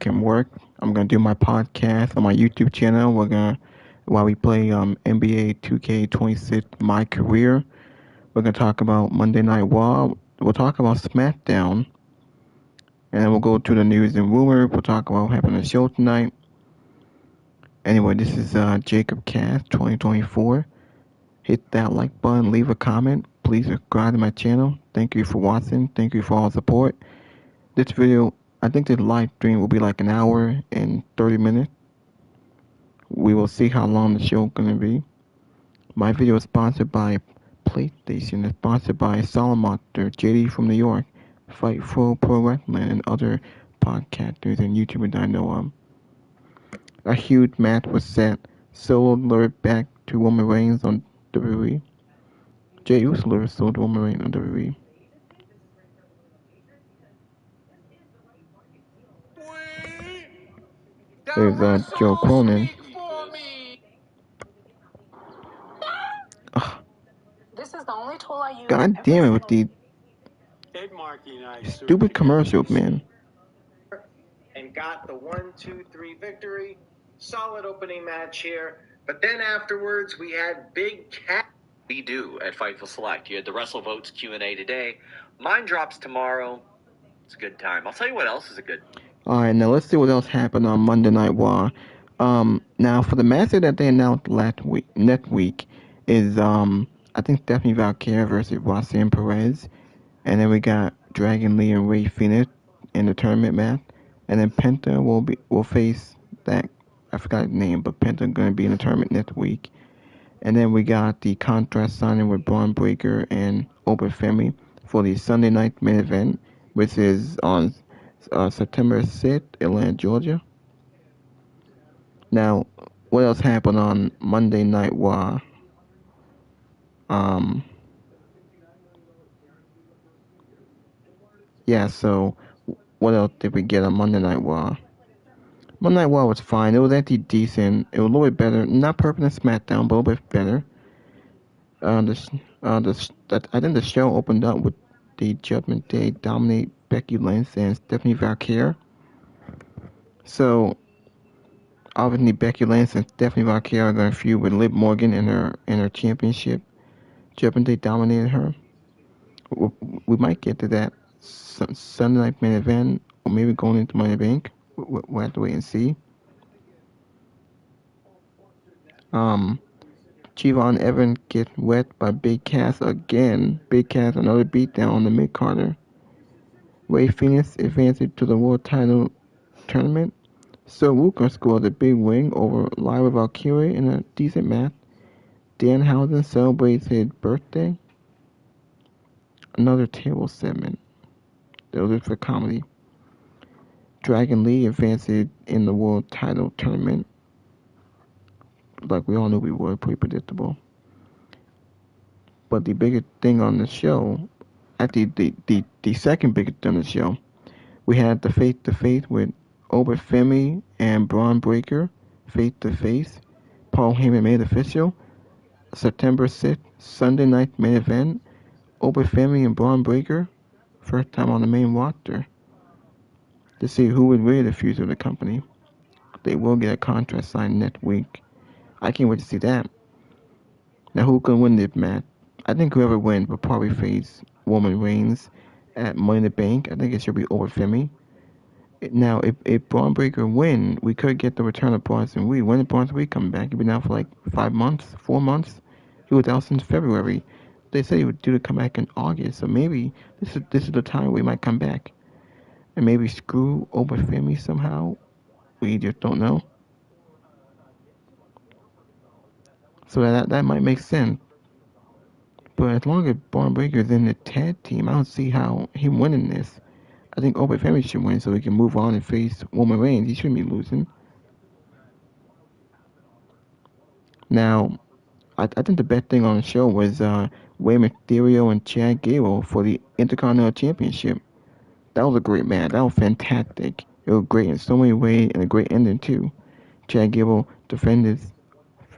can work. I'm gonna do my podcast on my YouTube channel. While we play NBA 2K26, my career. We're gonna talk about Monday Night Raw. We'll talk about Smackdown, and then we'll go to the news and rumor. We'll talk about what happened on the show tonight. Anyway, this is Jacob Cast 2024. Hit that like button, leave a comment. Please subscribe to my channel. Thank you for watching. Thank you for all the support. This video, I think the live stream will be like an hour and 30 minutes. We will see how long the show is going to be. My video is sponsored by PlayStation. It's sponsored by Solomonster, JD from New York, Fightful Pro Wrestling, and other podcasters and YouTubers I know of. A huge match was set. Solo lured back to Roman Reigns on WWE. Jey Uso lured Solo to Roman Reigns on WWE. There's Joe Cronin. This is the only tool I use. God damn it with the stupid commercials, man. And got the 1-2-3 victory. Solid opening match here. But then afterwards, we had Big Cat. We do at Fightful Select. You had the WrestleVotes Q&A today. Mine drops tomorrow. It's a good time. I'll tell you what else is a good. Alright, now let's see what else happened on Monday Night Raw. Now for the match that they announced next week is I think Stephanie Valkyrie versus Roxanne Perez, and then we got Dragon Lee and Rey Fénix in the tournament match, and then Penta will face that, I forgot his name, but Penta gonna be in the tournament next week. And then we got the contract signing with Braun Breaker and Open Femi for the Sunday night main event, which is on September 6th, Atlanta, Georgia. Now, what else happened on Monday Night Raw? So what else did we get on Monday Night Raw? Monday Night Raw was fine. It was actually decent. It was a little bit better. Not perfect than SmackDown, but a little bit better. I think the show opened up with the Judgment Day dominate Becky Lynch and Stephanie Valkyrie. So obviously Becky Lynch and Stephanie Valkyrie are going to feud with Liv Morgan in her championship. Judgment Day dominated her. We might get to that Sunday night main event, or maybe going into Money in the Bank. We'll have to wait and see. Chivon Evans gets wet by Big Cass again. Big Cass another beatdown on the mid-carder. Rey Fénix advances to the world title tournament. Sir Ruka scored a big win over Lyra Valkyrie in a decent match. Danhausen celebrates his birthday. Another table segment. That was for comedy. Dragon Lee advances in the world title tournament. Like we all knew we were, pretty predictable. But the biggest thing on the show, actually the second biggest thing on the show, we had the face-to-face with Oba Femi and Braun Breaker, face-to-face. Paul Heyman made it official. September 6th, Sunday night main event. Oba Femi and Braun Breaker, first time on the main roster. To see who would really the future of the company. They will get a contract signed next week. I can't wait to see that. Now, who can win this match? I think whoever wins will probably face Roman Reigns at Money in the Bank. I think it should be over Femi. Now, if Braun Breaker win, we could get the return of Bronson Reed. When did Bronson Reed come back? He's been out for like 5 months, 4 months. He was out since February. They said he would do to come back in August, so maybe this is the time we might come back. And maybe screw over Femi somehow. We just don't know. So that might make sense. But as long as Braun Breaker is in the tag team, I don't see how him winning this. I think Oba Femi should win so he can move on and face Roman Reigns. He shouldn't be losing. Now, I think the best thing on the show was Rey Mysterio and Chad Gable for the Intercontinental Championship. That was a great match. That was fantastic. It was great in so many ways and a great ending too. Chad Gable defended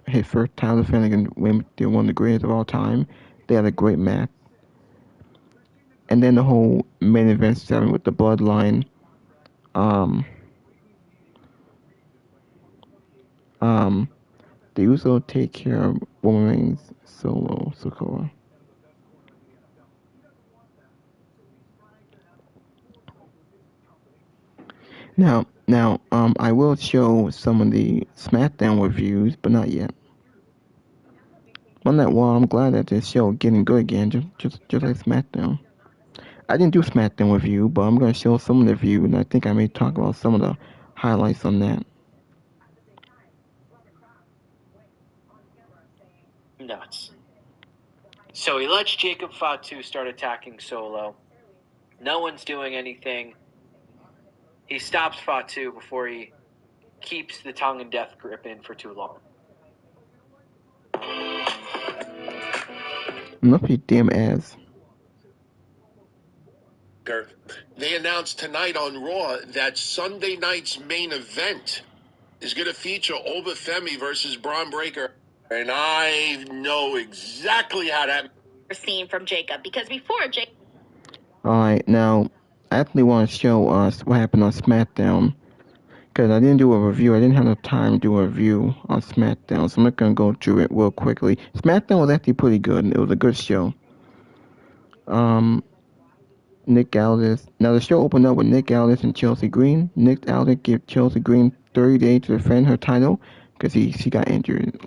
his first title defense against Rey Mysterio, one of the greatest of all time. They had a great match. And then the whole main event segment with the Bloodline, the Usos take care of Roman Reigns solo Sokoa. Now, I will show some of the SmackDown reviews, but not yet. On that wall, I'm glad that this show is getting good again, just like SmackDown. I didn't do SmackDown review, but I'm gonna show some of the view, and I think I may talk about some of the highlights on that. Nuts. So he lets Jacob Fatu start attacking Solo. No one's doing anything. He stops Fatu before he keeps the tongue and death grip in for too long. Enough your damn ass. They announced tonight on Raw that Sunday night's main event is going to feature Obafemi versus Braun Breaker. And I know exactly how that Scene from Jacob, because before Jacob. Alright, now, I actually want to show us what happened on SmackDown. Because I didn't do a review. I didn't have enough time to do a review on SmackDown. So I'm not going to go through it real quickly. SmackDown was actually pretty good. It was a good show. Nick Aldis. Now, the show opened up with Nick Aldis and Chelsea Green. Nick Aldis gave Chelsea Green 30 days to defend her title. Because she got injured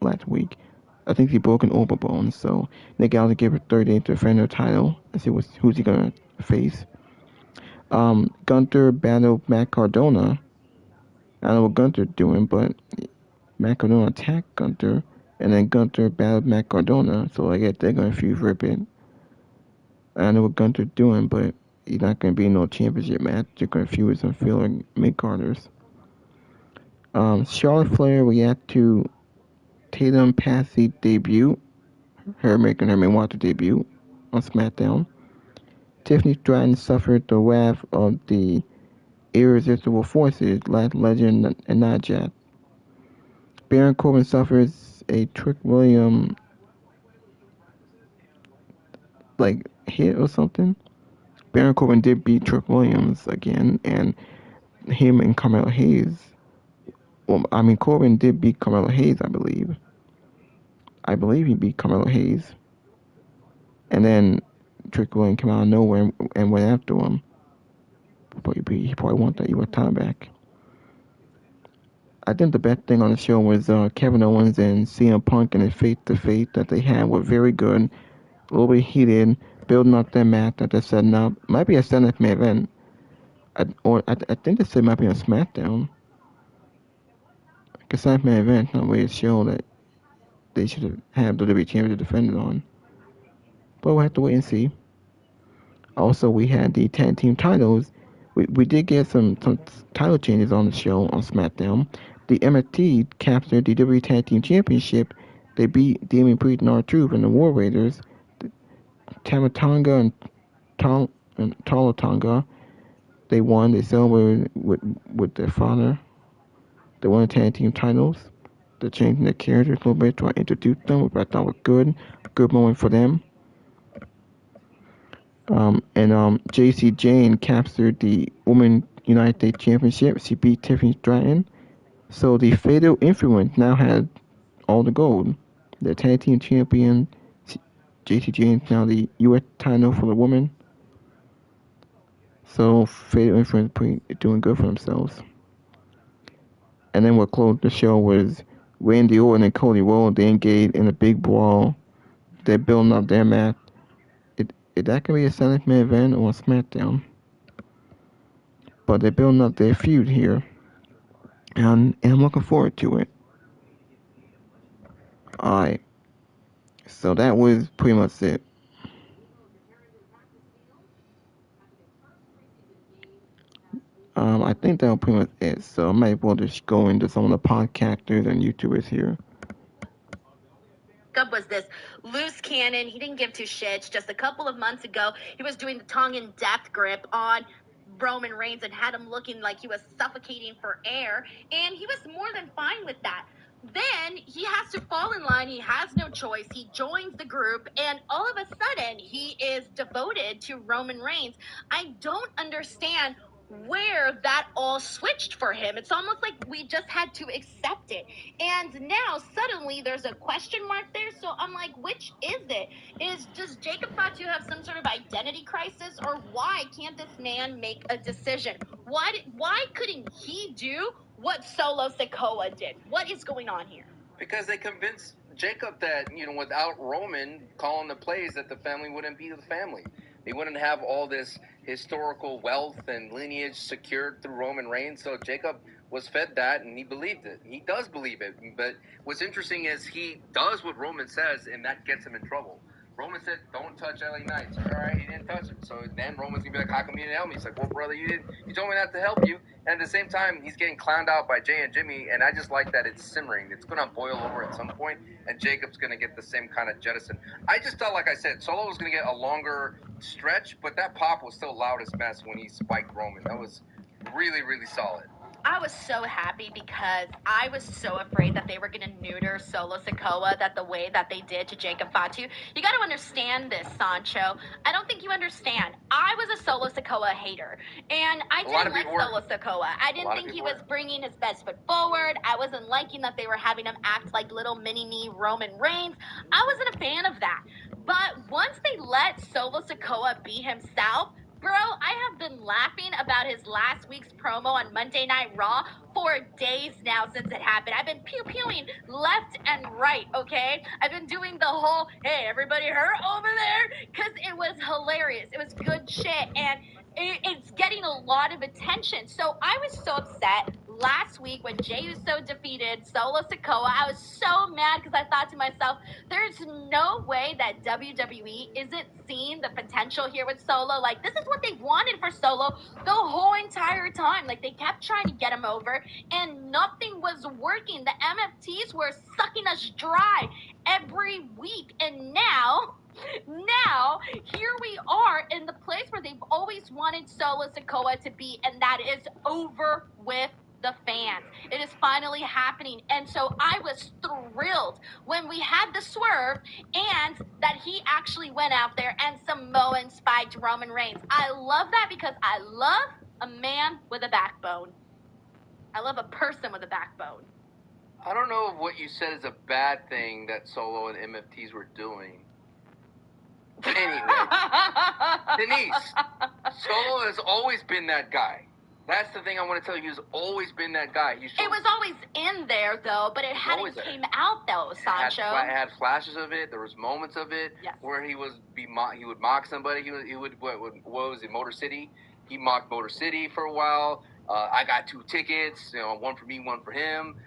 last week. I think she broke an overbone. So Nick Aldis gave her 30 days to defend her title. And see who's he going to face. Gunther battled Matt Cardona. I don't know what Gunther doing, but Matt Cardona attacked Gunther, and then Gunther battled Matt Cardona, so I guess they're going to feud for a bit. I don't know what Gunther's doing, but he's not going to be in no championship match. They're going to feud with some filler mid-carders. Charlotte Flair react to Tatum Patsy debut, her making her main roster debut on SmackDown. Tiffany Stratton suffered the wrath of the irresistible forces, like Legend and Najat. Baron Corbin suffers a Trick William hit or something. Baron Corbin did beat Trick Williams again, and him and Carmelo Hayes. Well, I mean Corbin did beat Carmelo Hayes, I believe. I believe he beat Carmelo Hayes, and then Trick Williams came out of nowhere and went after him. But he probably want that US time back. I think the best thing on the show was Kevin Owens and CM Punk and the face-to-face that they had were very good. A little bit heated, building up their match that they're setting up. Might be a Senate main event. I think they said it might be a SmackDown. Because Senate main event, not really a show that they should have WWE Champion to defend it on. But we'll have to wait and see. Also, we had the tag team titles. We did get some title changes on the show on SmackDown. The MST captured the WWE Tag Team Championship. They beat Damian Priest and R-Truth and the War Raiders. Tamatonga and Tolatonga, they won. They celebrated with their father. They won the tag team titles. They're changing their characters a little bit to introduce them, which I thought was good. Good moment for them. JC Jane captured the Women United States Championship. She beat Tiffany Stratton. So the Fatal Influence now has all the gold. The tag team champion, JC Jane, now the U.S. title for the women. So Fatal Influence doing good for themselves. And then what closed the show was Randy Orton and Cody Rhodes. They engaged in a big brawl. They're building up their match. Is that gonna be a Sunday main event or a SmackDown? But they're building up their feud here, and I'm looking forward to it. Alright, so that was pretty much it. I think that was pretty much it. So I might as well just go into some of the podcasters and YouTubers here. Was this loose cannon. He didn't give two shits. Just a couple of months ago, he was doing the tongue and death grip on Roman Reigns and had him looking like he was suffocating for air, and he was more than fine with that. Then he has to fall in line. He has no choice. He joins the group, and all of a sudden, he is devoted to Roman Reigns. I don't understand where that all switched for him. It's almost like we just had to accept it. And now suddenly there's a question mark there. So I'm like, which is it? Does Jacob Fatu have some sort of identity crisis, or why can't this man make a decision? Why couldn't he do what Solo Sikoa did? What is going on here? Because they convinced Jacob that, without Roman calling the plays, that the family wouldn't be the family. They wouldn't have all this historical wealth and lineage secured through Roman Reigns. So Jacob was fed that, and he believed it. He does believe it. But what's interesting is he does what Roman says, and that gets him in trouble. Roman said, don't touch LA Knights. All right, he didn't touch him. So then Roman's going to be like, how come you didn't help me? He's like, well, brother, you told me not to help you. And at the same time, he's getting clowned out by Jay and Jimmy, and I just like that it's simmering. It's going to boil over at some point, and Jacob's going to get the same kind of jettison. I just thought, like I said, Solo was going to get a longer stretch, but that pop was still loud as mess when he spiked Roman. That was really, really solid. I was so happy because I was so afraid that they were going to neuter Solo Sikoa the way that they did to Jacob Fatu. You got to understand this, Sancho. I don't think you understand. I was a Solo Sikoa hater, and I didn't like Solo Sikoa. I didn't think he was bringing his best foot forward. I wasn't liking that they were having him act like little mini-me Roman Reigns. I wasn't a fan of that. But once they let Solo Sikoa be himself, bro, I have been laughing about his last week's promo on Monday Night Raw for days now since it happened. I've been pew-pewing left and right, okay? I've been doing the whole, hey, everybody hurt over there? Because it was hilarious. It was good shit, and it's getting a lot of attention. So I was so upset last week when Jey Uso defeated Solo Sikoa. I was so mad because I thought to myself, there's no way that WWE isn't seeing the potential here with Solo. Like, this is what they wanted for Solo the whole entire time. Like, they kept trying to get him over, and nothing was working. The MFTs were sucking us dry every week, and now here we are in the place where they've always wanted Solo Sikoa to be, and that is over with the fans. It is finally happening, and so I was thrilled when we had the swerve and that he actually went out there and Samoan spiked Roman Reigns. I love that because I love a man with a backbone. I love a person with a backbone. I don't know if what you said is a bad thing that Solo and MFTs were doing. Anyway, Denise, Solo has always been that guy. That's the thing I want to tell you. He's always been that guy. It was always in there, though, but it hadn't came out, though, Sancho. It had flashes of it. There was moments of it where he would mock somebody. He would what was it, Motor City? He mocked Motor City for a while. I got 2 tickets, one for me, one for him.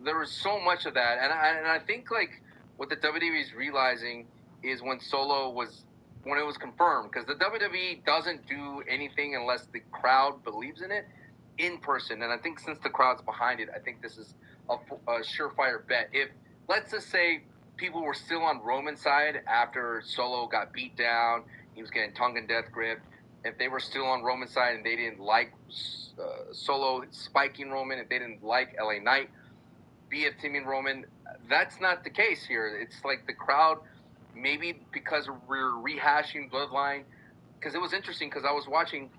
There was so much of that, and I think like what the WWE is realizing is when it was confirmed, because the WWE doesn't do anything unless the crowd believes in it in person. And I think since the crowd's behind it, I think this is a surefire bet. If, let's just say, people were still on Roman's side after Solo got beat down, he was getting tongue and death gripped, if they were still on Roman's side and they didn't like Solo spiking Roman, if they didn't like LA Knight BFTing Roman, that's not the case here. It's like the crowd, maybe because we're rehashing Bloodline, because it was interesting because I was watching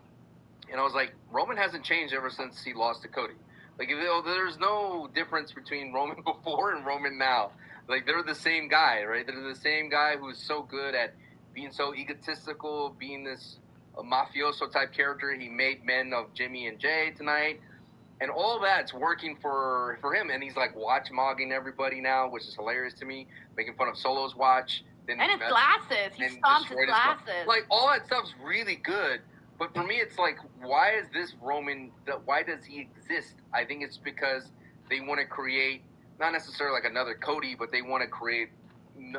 and I was like, Roman hasn't changed ever since he lost to Cody. Like, there's no difference between Roman before and Roman now. Like, they're the same guy, right? They're the same guy who's so good at being so egotistical, being this mafioso type character. He made men of Jimmy and Jay tonight. And all that's working for him. And he's like watch-mogging everybody now, which is hilarious to me, making fun of Solo's watch. And his glasses. He stomped his glasses. Like, all that stuff's really good. But for me, it's like, why is this Roman, why does he exist? I think it's because they want to create, not necessarily like another Cody, but they want to create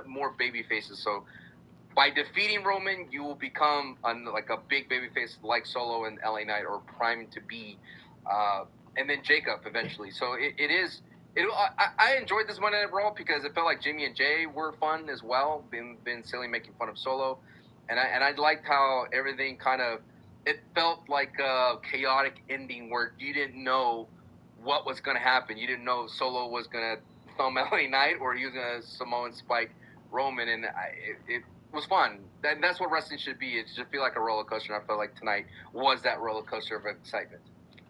more baby faces. So by defeating Roman, you will become like a big baby face like Solo and LA Knight, or primed to be. And then Jacob eventually. So I enjoyed this Monday Night Raw because it felt like Jimmy and Jay were fun as well, being silly, making fun of Solo. And I liked how everything kind of, it felt like a chaotic ending where you didn't know what was going to happen. You didn't know if Solo was going to thumb LA Knight or he was going to Samoan spike Roman. And it was fun. And that's what wrestling should be. It should feel like a roller coaster. And I felt like tonight was that roller coaster of excitement.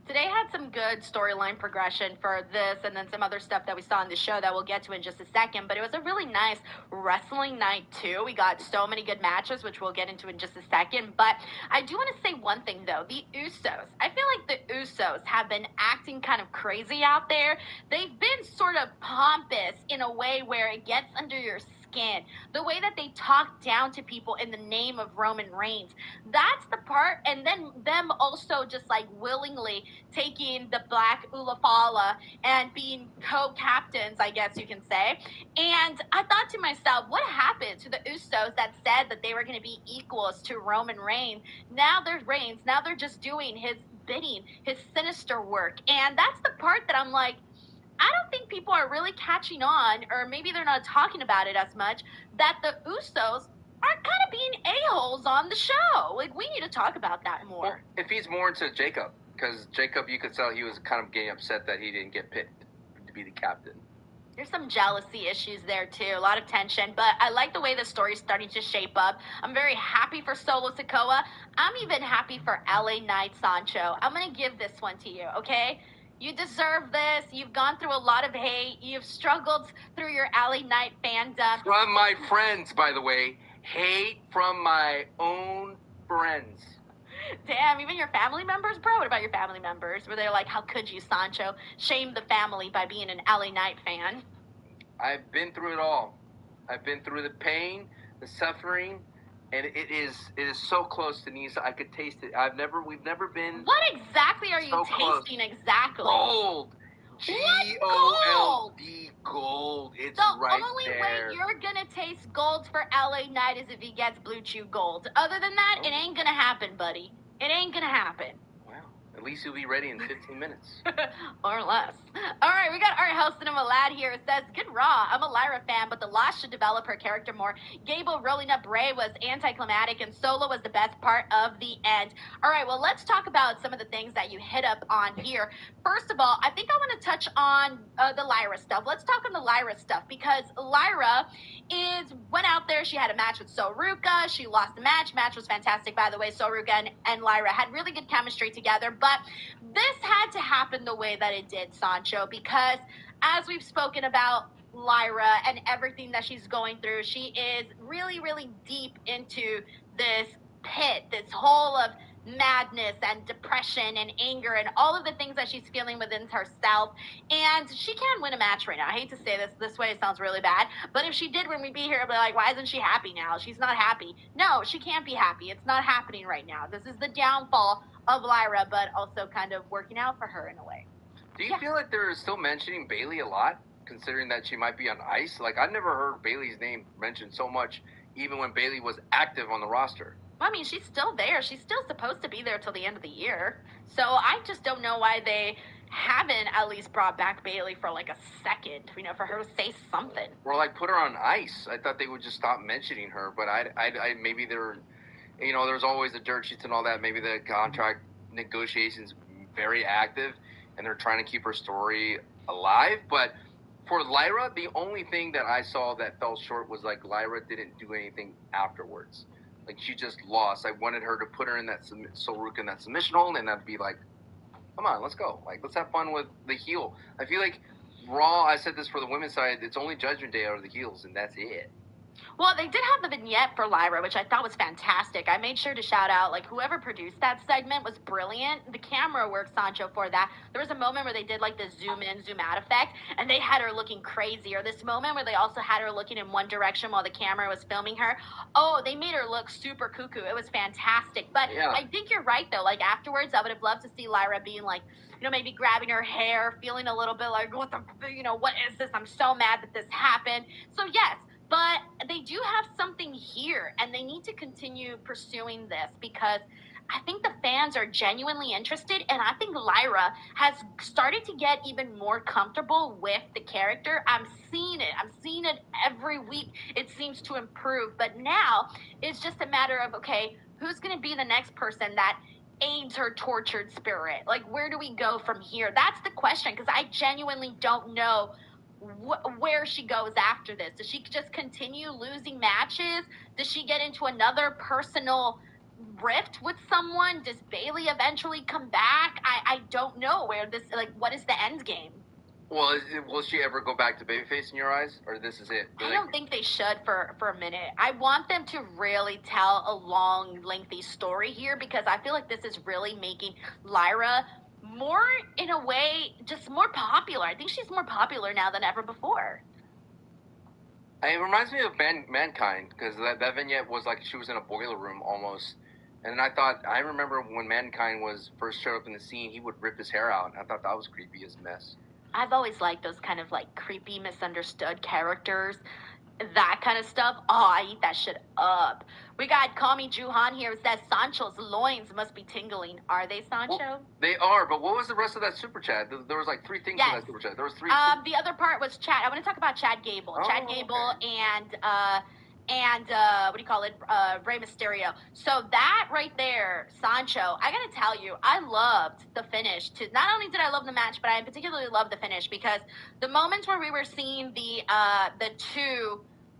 Today had some good storyline progression for this and then some other stuff that we saw in the show that we'll get to in just a second. But it was a really nice wrestling night, too. We got so many good matches, which we'll get into in just a second. But I do want to say one thing, though. The Usos. I feel like the Usos have been acting kind of crazy out there. They've been sort of pompous in a way where it gets under your skin. The way that they talk down to people in the name of Roman Reigns. That's the part. And then them also just like willingly taking the Black Ulafala and being co-captains, I guess you can say. And I thought to myself, what happened to the Usos that said that they were going to be equals to Roman Reigns? Now they're just doing his bidding, his sinister work. And that's the part that I'm like, I don't think people are really catching on, or maybe they're not talking about it as much, that the Usos are kind of being a-holes on the show. Like, we need to talk about that more. Well, it feeds more into Jacob, because Jacob, you could tell he was kind of getting upset that he didn't get picked to be the captain. There's some jealousy issues there, too. A lot of tension. But I like the way the story's starting to shape up. I'm very happy for Solo Sikoa. I'm even happy for LA Knight Sancho. I'm going to give this one to you, okay? You deserve this. You've gone through a lot of hate. You've struggled through your LA Knight fandom. From my friends, by the way. Hate from my own friends. Damn, even your family members, bro? What about your family members? Were they like, how could you, Sancho, shame the family by being an LA Knight fan? I've been through it all. I've been through the pain, the suffering, and it is so close to Nisa. I could taste it. We've never been. What exactly are you so tasting close. exactly? Gold. G-O-L-D, gold. It's right there. The only way you're gonna taste gold for LA Knight is if he gets Blue Chew Gold. Other than that, it ain't gonna happen, buddy. It ain't gonna happen. At least he'll be ready in 15 minutes. Or less. All right, we got our host Cinema Lad here. It says, good Raw. I'm a Lyra fan, but the loss should develop her character more. Gable rolling up Bray was anticlimactic, and Solo was the best part of the end. All right, well, let's talk about some of the things that you hit up on here. First of all, I think I want to touch on the Lyra stuff. Let's talk on the Lyra stuff, because Lyra went out there. She had a match with Soruka. She lost the match. Match was fantastic, by the way. Soruka and Lyra had really good chemistry together, but this had to happen the way that it did, Sancho, because as we've spoken about Lyra and everything that she's going through, she is really, really deep into this pit, this hole of madness and depression and anger and all of the things that she's feeling within herself. And she can't win a match right now. I hate to say this way, it sounds really bad, but if she did win, we'd be here, I'd be like, why isn't she happy now? She's not happy. No, she can't be happy. It's not happening right now. This is the downfall of Lyra, but also kind of working out for her in a way. Do you feel like they're still mentioning Bayley a lot, considering that she might be on ice? Like, I've never heard Bayley's name mentioned so much, even when Bayley was active on the roster. I mean, she's still there. She's still supposed to be there till the end of the year. So I just don't know why they haven't at least brought back Bayley for like a second, for her to say something. Or like put her on ice. I thought they would just stop mentioning her, but I maybe they're, there's always the dirt sheets and all that. Maybe the contract negotiations very active, and they're trying to keep her story alive. But for Lyra, the only thing that I saw that fell short was like Lyra didn't do anything afterwards. Like, she just lost. I wanted her to put her in that Soruka in that submission hold, and that'd be like, come on, let's go. Like, let's have fun with the heel. I feel like Raw, I said this for the women's side, it's only Judgment Day out of the heels, and that's it. Well, they did have the vignette for Lyra, which I thought was fantastic. I made sure to shout out, like, whoever produced that segment was brilliant. The camera work, Sancho, for that. There was a moment where they did, like, the zoom-in, zoom-out effect, and they had her looking crazy. Or this moment where they also had her looking in one direction while the camera was filming her. Oh, they made her look super cuckoo. It was fantastic. But yeah. I think you're right, though. Like, afterwards, I would have loved to see Lyra being, like, maybe grabbing her hair, feeling a little bit like, what is this? I'm so mad that this happened. So, yes. But they do have something here, and they need to continue pursuing this, because I think the fans are genuinely interested, and I think Lyra has started to get even more comfortable with the character. I'm seeing it every week. It seems to improve, but now it's just a matter of, okay, who's going to be the next person that aids her tortured spirit? Like, where do we go from here? That's the question, because I genuinely don't know where she goes after this. Does she just continue losing matches? Does she get into another personal rift with someone? Does Bayley eventually come back? I don't know where this, like, what is the end game? Well, will she ever go back to babyface in your eyes, or this is it? I don't think they should for a minute. I want them to really tell a long, lengthy story here, because I feel like this is really making Lyra more, in a way, just more popular. I think she's more popular now than ever before. It reminds me of Mankind, because that vignette was like she was in a boiler room almost. And I remember when Mankind first showed up in the scene, he would rip his hair out. I thought that was creepy as a mess. I've always liked those kind of like creepy, misunderstood characters. That kind of stuff. Oh, I eat that shit up. We got Call Me Juhan here. It says Sancho's loins must be tingling. Are they, Sancho? Well, they are, but what was the rest of that super chat? There was like 3 things in that super chat. There was 3. The other part was Chad. I want to talk about Chad Gable. Chad Gable and what do you call it? Rey Mysterio. So that right there, Sancho, I gotta tell you, I loved the finish. Not only did I love the match, but I particularly loved the finish, because the moments where we were seeing the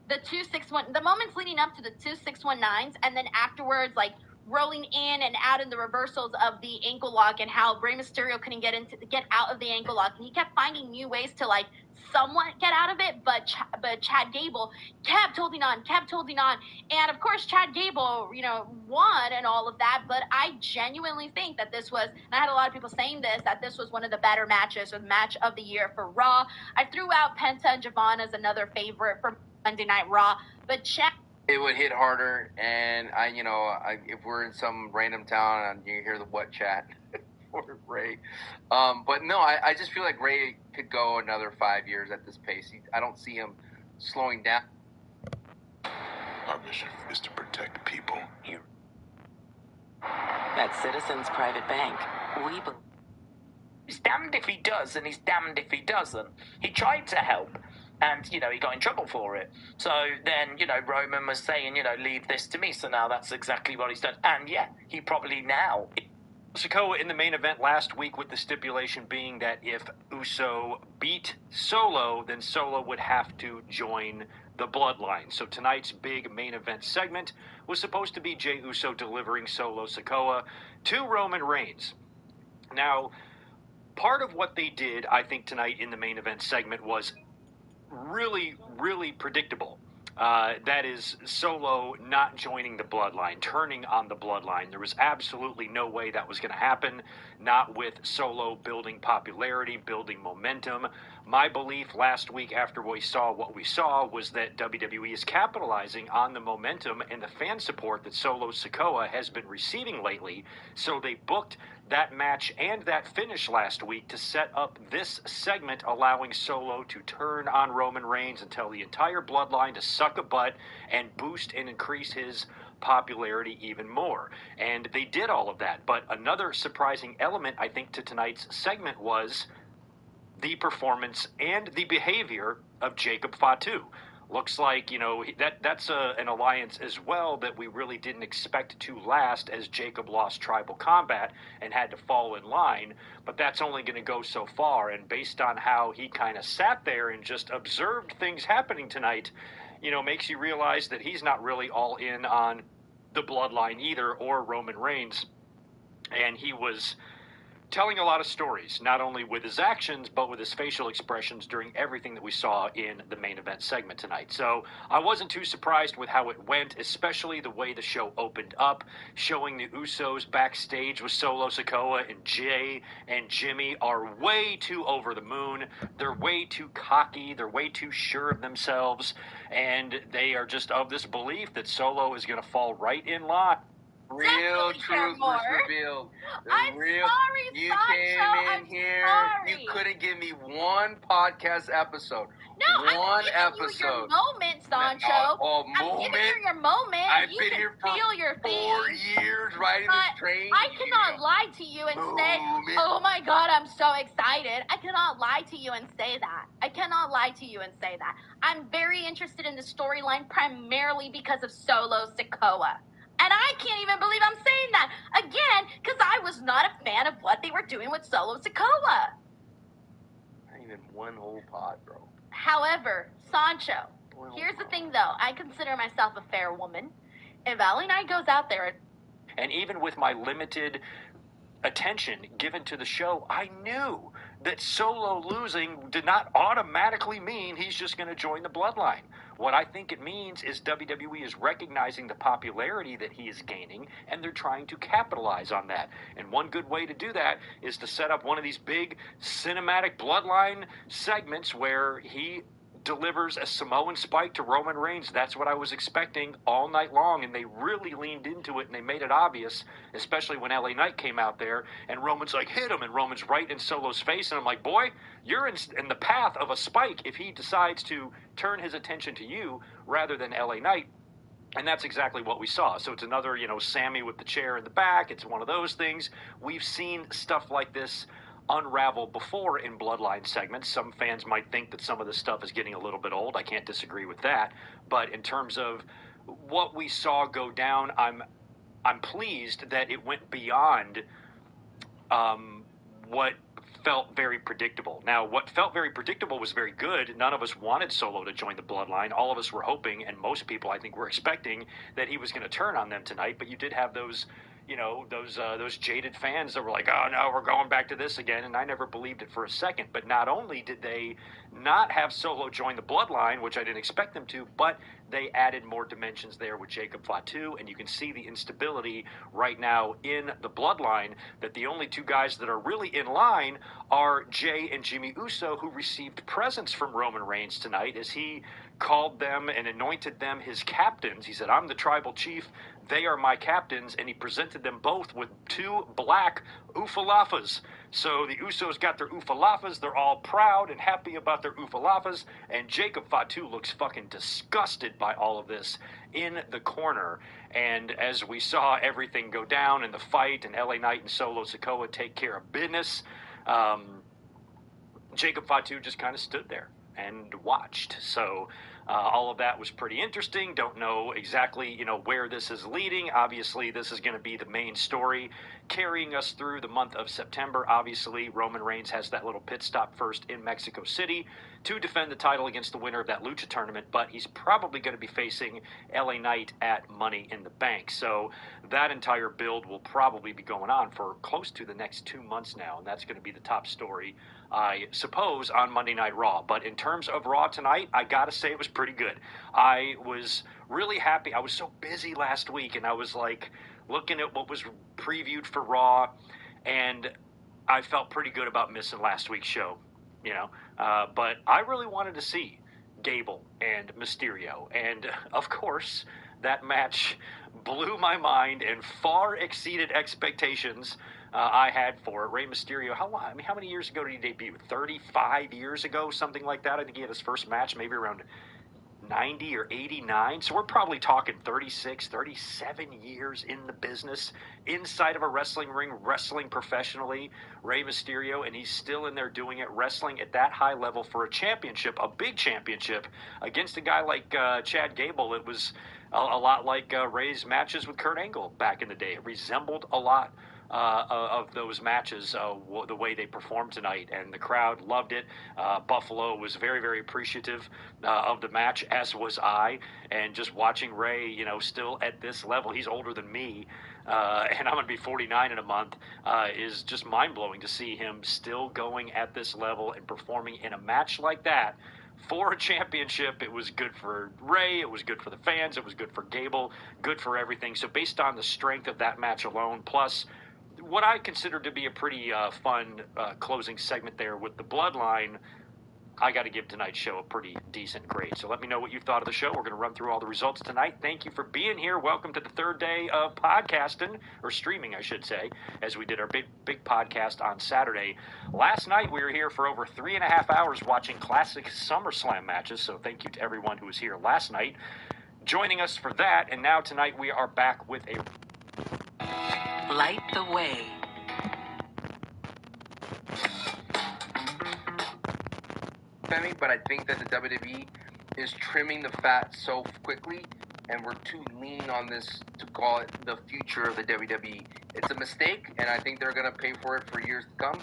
2-6-1, the moments leading up to the 2-6-1-9s, and then afterwards, like rolling in and out in the reversals of the ankle lock, and how Rey Mysterio couldn't get out of the ankle lock, and he kept finding new ways to like somewhat get out of it, but Chad Gable kept holding on, and of course Chad Gable, won and all of that. But I genuinely think that this was, and I had a lot of people saying this, that this was one of the better matches, or match of the year for Raw. I threw out Penta and Javon as another favorite for Monday Night Raw, but Chad, it would hit harder, and if we're in some random town and you hear the what chat for Ray, but no, I just feel like Ray could go another 5 years at this pace. I don't see him slowing down. Our mission is to protect people here. At Citizens Private Bank, we believe. He's damned if he does, and he's damned if he doesn't. He tried to help, and, he got in trouble for it. So then, Roman was saying, leave this to me, so now that's exactly what he's done. And, yeah, he probably now... Sikoa in the main event last week, with the stipulation being that if Uso beat Solo, then Solo would have to join the Bloodline. So tonight's big main event segment was supposed to be Jey Uso delivering Solo Sikoa to Roman Reigns. Now, part of what they did, I think, tonight in the main event segment was really, really predictable. That is Solo not joining the Bloodline, turning on the Bloodline. There was absolutely no way that was going to happen, not with Solo building popularity, building momentum. My belief last week after we saw what we saw was that WWE is capitalizing on the momentum and the fan support that Solo Sikoa has been receiving lately, so they booked that match and that finish last week to set up this segment, allowing Solo to turn on Roman Reigns and tell the entire Bloodline to suck a butt and boost and increase his popularity even more. And they did all of that. But another surprising element, I think, to tonight's segment was the performance and the behavior of Jacob Fatu. Looks like, that's an alliance as well that we really didn't expect to last, as Jacob lost Tribal Combat and had to fall in line. But that's only going to go so far. And based on how he kind of sat there and just observed things happening tonight, makes you realize that he's not really all in on the Bloodline either, or Roman Reigns. And he was telling a lot of stories, not only with his actions, but with his facial expressions during everything that we saw in the main event segment tonight. So I wasn't too surprised with how it went, especially the way the show opened up, showing the Usos backstage with Solo Sikoa, and Jay and Jimmy are way too over the moon. They're way too cocky. They're way too sure of themselves. And they are just of this belief that Solo is going to fall right in line. Real truth was revealed. I'm sorry, you Sancho. came in here. Sorry. You couldn't give me one podcast episode. No, one I'm giving episode. You your moment, Sancho. Moment. I'm giving you your moment. I've you been can here for feel your 4 years riding this train. I cannot lie to you and say, "Oh my God, I'm so excited." I cannot lie to you and say that. I'm very interested in the storyline primarily because of Solo Sikoa. And I can't even believe I'm saying that. Again, because I was not a fan of what they were doing with Solo Sikoa. Not even One whole pod, bro. However, Sancho, here's the thing, though. I consider myself a fair woman. If LA Knight goes out there... And even with my limited attention given to the show, I knew that Solo losing did not automatically mean he's just going to join the Bloodline. What I think it means is WWE is recognizing the popularity that he is gaining, and they're trying to capitalize on that. And one good way to do that is to set up one of these big cinematic Bloodline segments where he delivers a Samoan spike to Roman Reigns. That's what I was expecting all night long, and they really leaned into it, and they made it obvious, especially when LA Knight came out there, and Roman's like, hit him, and Roman's right in Solo's face, and I'm like, boy, you're in the path of a spike if he decides to turn his attention to you rather than LA Knight. And that's exactly what we saw. So it's another, Sammy with the chair in the back. It's one of those things. We've seen stuff like this unravel before in Bloodline segments. Some fans might think that some of this stuff is getting a little bit old. I can't disagree with that. But in terms of what we saw go down, I'm pleased that it went beyond what felt very predictable. Now, what felt very predictable was very good. None of us wanted Solo to join the Bloodline. All of us were hoping, and most people, I think, were expecting that he was going to turn on them tonight. But you did have those those jaded fans that were like, oh no, we're going back to this again, and I never believed it for a second. But not only did they not have Solo join the Bloodline, which I didn't expect them to, but they added more dimensions there with Jacob Fatu, and you can see the instability right now in the Bloodline, that the only two guys that are really in line are Jey and Jimmy Uso, who received presents from Roman Reigns tonight as he called them and anointed them his captains. He said, I'm the tribal chief, they are my captains, and he presented them both with two black oofalafas. So the Usos got their oofalafas, they're all proud and happy about their oofalafas, and Jacob Fatu looks fucking disgusted by all of this in the corner. And as we saw everything go down in the fight, and LA Knight and Solo Sikoa take care of business, Jacob Fatu just kind of stood there and watched. So all of that was pretty interesting. Don't know exactly, where this is leading. Obviously, this is going to be the main story carrying us through the month of September. Obviously, Roman Reigns has that little pit stop first in Mexico City to defend the title against the winner of that Lucha tournament, but he's probably going to be facing LA Knight at Money in the Bank. So that entire build will probably be going on for close to the next 2 months now, and that's going to be the top story, I suppose, on Monday Night Raw. But in terms of Raw tonight, I gotta say it was pretty good. I was really happy. I was so busy last week, and I was like looking at what was previewed for Raw, and I felt pretty good about missing last week's show, but I really wanted to see Gable and Mysterio, and of course that match blew my mind and far exceeded expectations I had for it. Rey Mysterio, how many years ago did he debut? 35 years ago, something like that. I think he had his first match maybe around 90 or 89. So we're probably talking 36, 37 years in the business, inside of a wrestling ring, wrestling professionally, Rey Mysterio, and he's still in there doing it, wrestling at that high level for a championship, a big championship, against a guy like Chad Gable. It was a lot like Rey's matches with Kurt Angle back in the day. It resembled a lot of those matches, the way they performed tonight, and the crowd loved it. Buffalo was very, very appreciative of the match, as was I, and just watching Rey, still at this level, he's older than me, and I'm going to be 49 in a month, is just mind-blowing to see him still going at this level and performing in a match like that. For a championship, it was good for Rey, it was good for the fans, it was good for Gable, good for everything. So based on the strength of that match alone, plus what I consider to be a pretty fun closing segment there with the Bloodline, I got to give tonight's show a pretty decent grade. So let me know what you thought of the show. We're going to run through all the results tonight. Thank you for being here. Welcome to the third day of podcasting, or streaming, I should say, as we did our big podcast on Saturday. Last night, we were here for over 3.5 hours watching classic SummerSlam matches, so thank you to everyone who was here last night joining us for that. And now tonight, we are back with a Light the way. But I think that the WWE is trimming the fat so quickly, and we're too lean on this to call it the future of the WWE. It's a mistake, and I think they're going to pay for it for years to come.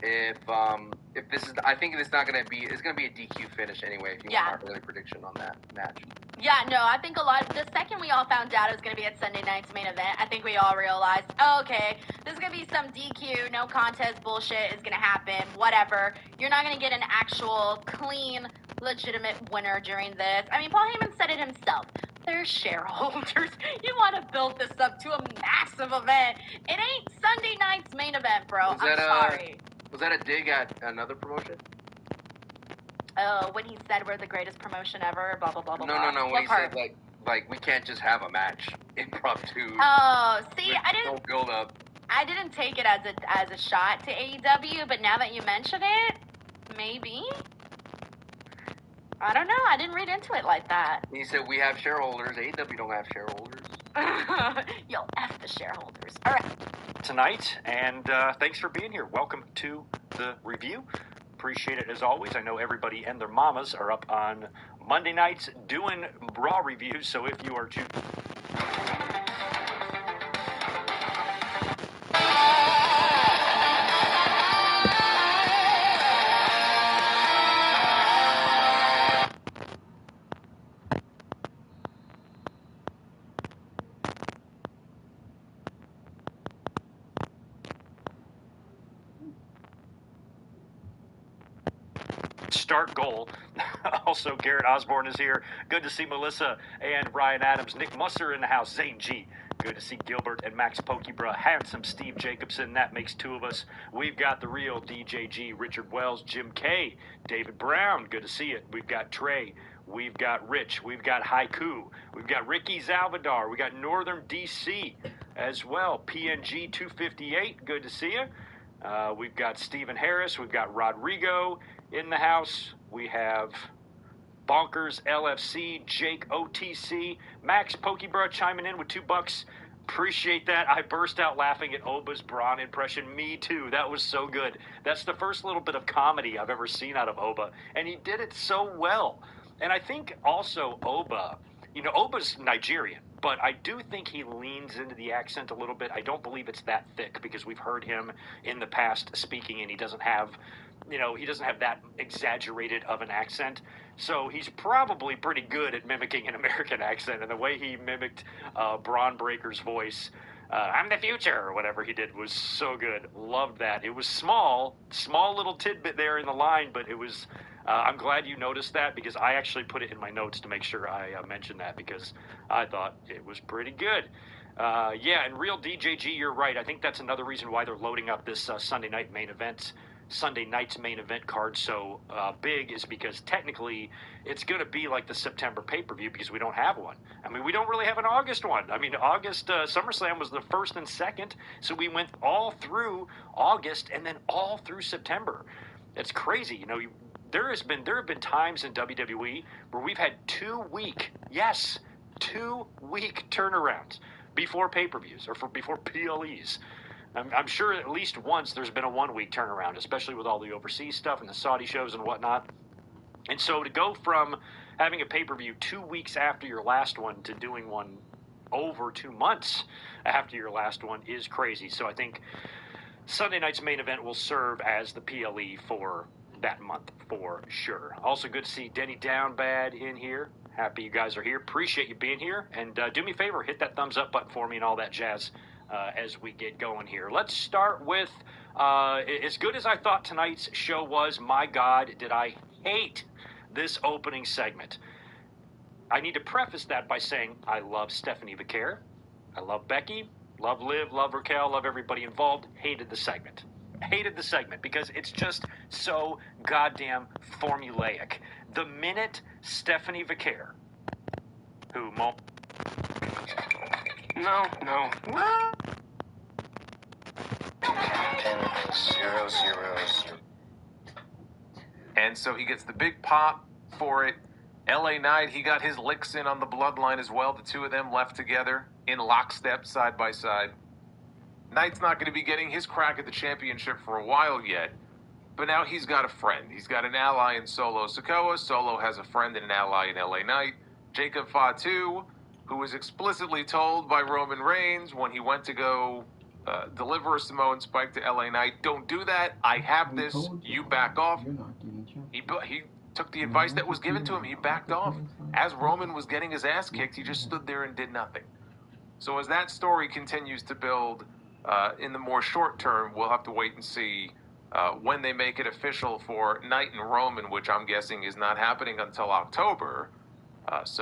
If this is, I think it's not gonna be. It's gonna be a DQ finish anyway. If you want our early prediction on that match. Yeah, no, I think the second we all found out it was going to be at Sunday night's main event, I think we all realized, okay, this is going to be some DQ, no contest bullshit is going to happen, whatever. You're not going to get an actual, clean, legitimate winner during this. I mean, Paul Heyman said it himself. They're shareholders. You want to build this up to a massive event. It ain't Sunday night's main event, bro. I'm sorry. Was that a dig at another promotion? When he said we're the greatest promotion ever, blah, blah, blah, blah, No. When he said, like, we can't just have a match impromptu. Oh, see, No build up. I didn't take it as a shot to AEW, but now that you mention it, maybe. I don't know. I didn't read into it like that. He said we have shareholders. AEW don't have shareholders. Yo, F the shareholders. All right. Tonight, and thanks for being here. Welcome to the review. Appreciate it as always. I know everybody and their mamas are up on Monday nights doing Raw reviews, so if you are to... start goal. Also, Garrett Osborne is here. Good to see Melissa and Ryan Adams. Nick Musser in the house. Zane G. Good to see Gilbert and Max Pokebra. Handsome Steve Jacobson. That makes two of us. We've got the real DJG, Richard Wells, Jim K, David Brown. Good to see it. We've got Trey. We've got Rich. We've got Haiku. We've got Ricky Zalvadar. We got Northern DC as well. PNG 258. Good to see you. We've got Stephen Harris. We've got Rodrigo in the house. We have Bonkers LFC, Jake OTC, Max Pokebra chiming in with $2. Appreciate that. I burst out laughing at Oba's Braun impression. Me too. That was so good. That's the first little bit of comedy I've ever seen out of Oba, and he did it so well. And I think also Oba, Oba's Nigerian, but I do think he leans into the accent a little bit. I don't believe it's that thick because we've heard him in the past speaking, and he doesn't have that exaggerated of an accent. So he's probably pretty good at mimicking an American accent, and the way he mimicked Braun Breaker's voice, I'm the future, or whatever he did, was so good. Loved that. It was small little tidbit there in the line, but it was, I'm glad you noticed that because I actually put it in my notes to make sure I mentioned that because I thought it was pretty good. Yeah, and real DJG, you're right. I think that's another reason why they're loading up this Sunday night's main event card so big is because technically it's going to be like the September pay-per-view because we don't have one. I mean, we don't really have an August one. I mean, August SummerSlam was the 1st and 2nd, so we went all through August and then all through September. It's crazy. There have been times in WWE where we've had 2 week turnarounds before pay-per-views or before PLEs. I'm sure at least once there's been a 1 week turnaround, especially with all the overseas stuff and the Saudi shows and whatnot. And so to go from having a pay-per-view 2 weeks after your last one to doing one over 2 months after your last one is crazy. So I think Sunday night's main event will serve as the PLE for that month for sure. Also good to see Denny Downbad in here. Happy you guys are here. Appreciate you being here. And do me a favor, hit that thumbs up button for me and all that jazz. As we get going here. Let's start with, as good as I thought tonight's show was, my God, did I hate this opening segment. I need to preface that by saying I love Stephanie Vaquer, I love Becky, love Liv, love Raquel, love everybody involved, hated the segment because it's just so goddamn formulaic. The minute Stephanie Vaquer, who No. 10-0-0. And so he gets the big pop for it. LA Knight, he got his licks in on the bloodline as well. The two of them left together in lockstep, side by side. Knight's not going to be getting his crack at the championship for a while yet, but now he's got a friend. He's got an ally in Solo Sikoa. Solo has a friend and an ally in LA Knight. Jacob Fatu, who was explicitly told by Roman Reigns when he went to go deliver a Samoan spike to LA Knight. Don't do that. I have this. You back off. He took the advice that was given to him. He backed off. As Roman was getting his ass kicked, he just stood there and did nothing. So as that story continues to build in the more short term, we'll have to wait and see when they make it official for Knight and Roman, which I'm guessing is not happening until October. There's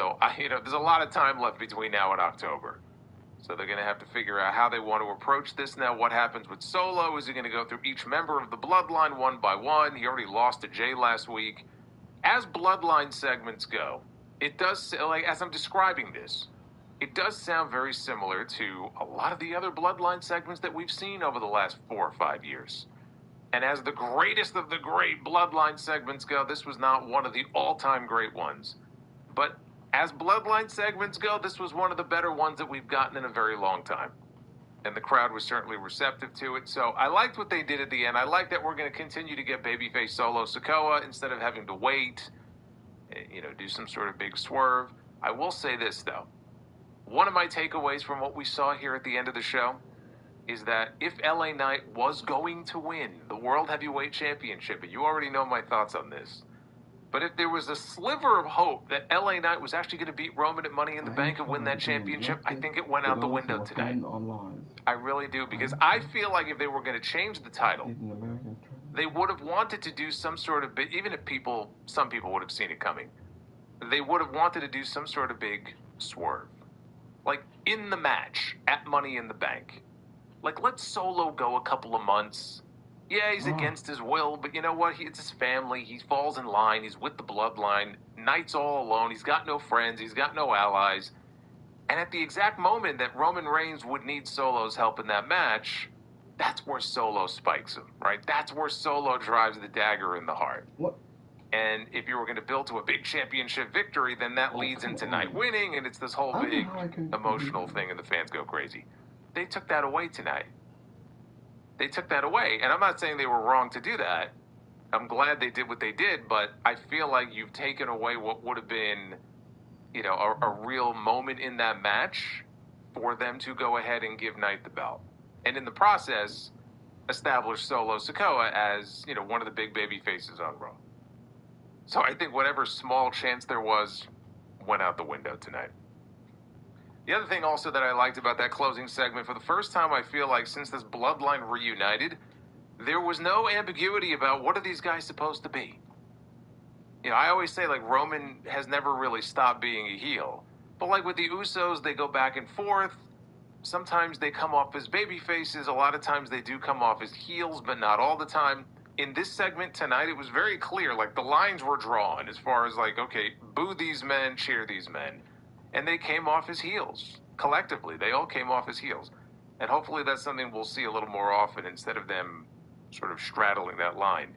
a lot of time left between now and October. So they're going to have to figure out how they want to approach this now. What happens with Solo? Is he going to go through each member of the Bloodline one by one? He already lost to Jay last week. As Bloodline segments go, it does, like as I'm describing this, it does sound very similar to a lot of the other Bloodline segments that we've seen over the last 4 or 5 years. And as the greatest of the great Bloodline segments go, this was not one of the all-time great ones. But as Bloodline segments go, this was one of the better ones that we've gotten in a very long time. And the crowd was certainly receptive to it. So I liked what they did at the end. I like that we're going to continue to get babyface Solo Sikoa instead of having to wait, do some sort of big swerve. I will say this, though. One of my takeaways from what we saw here at the end of the show is that if LA Knight was going to win the World Heavyweight Championship, and you already know my thoughts on this, but if there was a sliver of hope that LA Knight was actually going to beat Roman at Money in the Bank and win that championship, I think it went out the window tonight. I really do, because I feel like if they were going to change the title, they would have wanted to do some sort of, even if some people would have seen it coming, they would have wanted to do some sort of big swerve. Like, in the match, at Money in the Bank. Like, let Solo go a couple of months. Yeah, he's against his will, but you know what? It's his family. He falls in line. He's with the Bloodline. Knight's all alone. He's got no friends. He's got no allies. And at the exact moment that Roman Reigns would need Solo's help in that match, that's where Solo spikes him, right? That's where Solo drives the dagger in the heart. What? And if you were going to build to a big championship victory, then that leads into Knight winning, and it's this whole big emotional thing, and the fans go crazy. They took that away tonight. They took that away, and I'm not saying they were wrong to do that. I'm glad they did what they did, but I feel like you've taken away what would have been, a real moment in that match for them to go ahead and give Knight the belt. And in the process, establish Solo Sikoa as, one of the big baby faces on Raw. So I think whatever small chance there was went out the window tonight. The other thing also that I liked about that closing segment, for the first time I feel like since this Bloodline reunited, there was no ambiguity about what are these guys supposed to be. I always say, like, Roman has never really stopped being a heel. But like with the Usos, they go back and forth. Sometimes they come off as baby faces. A lot of times they do come off as heels, but not all the time. In this segment tonight, it was very clear, like, the lines were drawn as far as, like, okay, boo these men, cheer these men. And they came off as heels. Collectively, they all came off as heels. And hopefully that's something we'll see a little more often instead of them sort of straddling that line.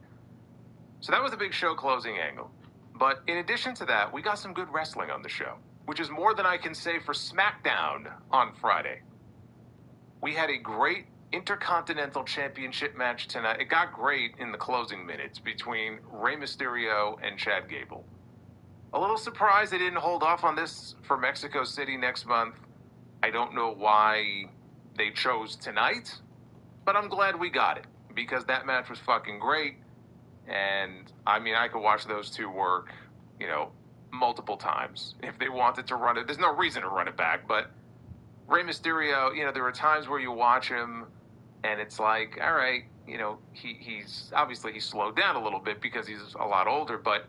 So that was a big show closing angle. But in addition to that, we got some good wrestling on the show, which is more than I can say for Smackdown on Friday. We had a great Intercontinental Championship match tonight. It got great in the closing minutes between Rey Mysterio and Chad Gable. A little surprised they didn't hold off on this for Mexico City next month. I don't know why they chose tonight, but I'm glad we got it because that match was fucking great. And I mean, I could watch those two work, multiple times if they wanted to run it. There's no reason to run it back, but Rey Mysterio, there are times where you watch him and it's like, all right, he's obviously he's slowed down a little bit because he's a lot older, but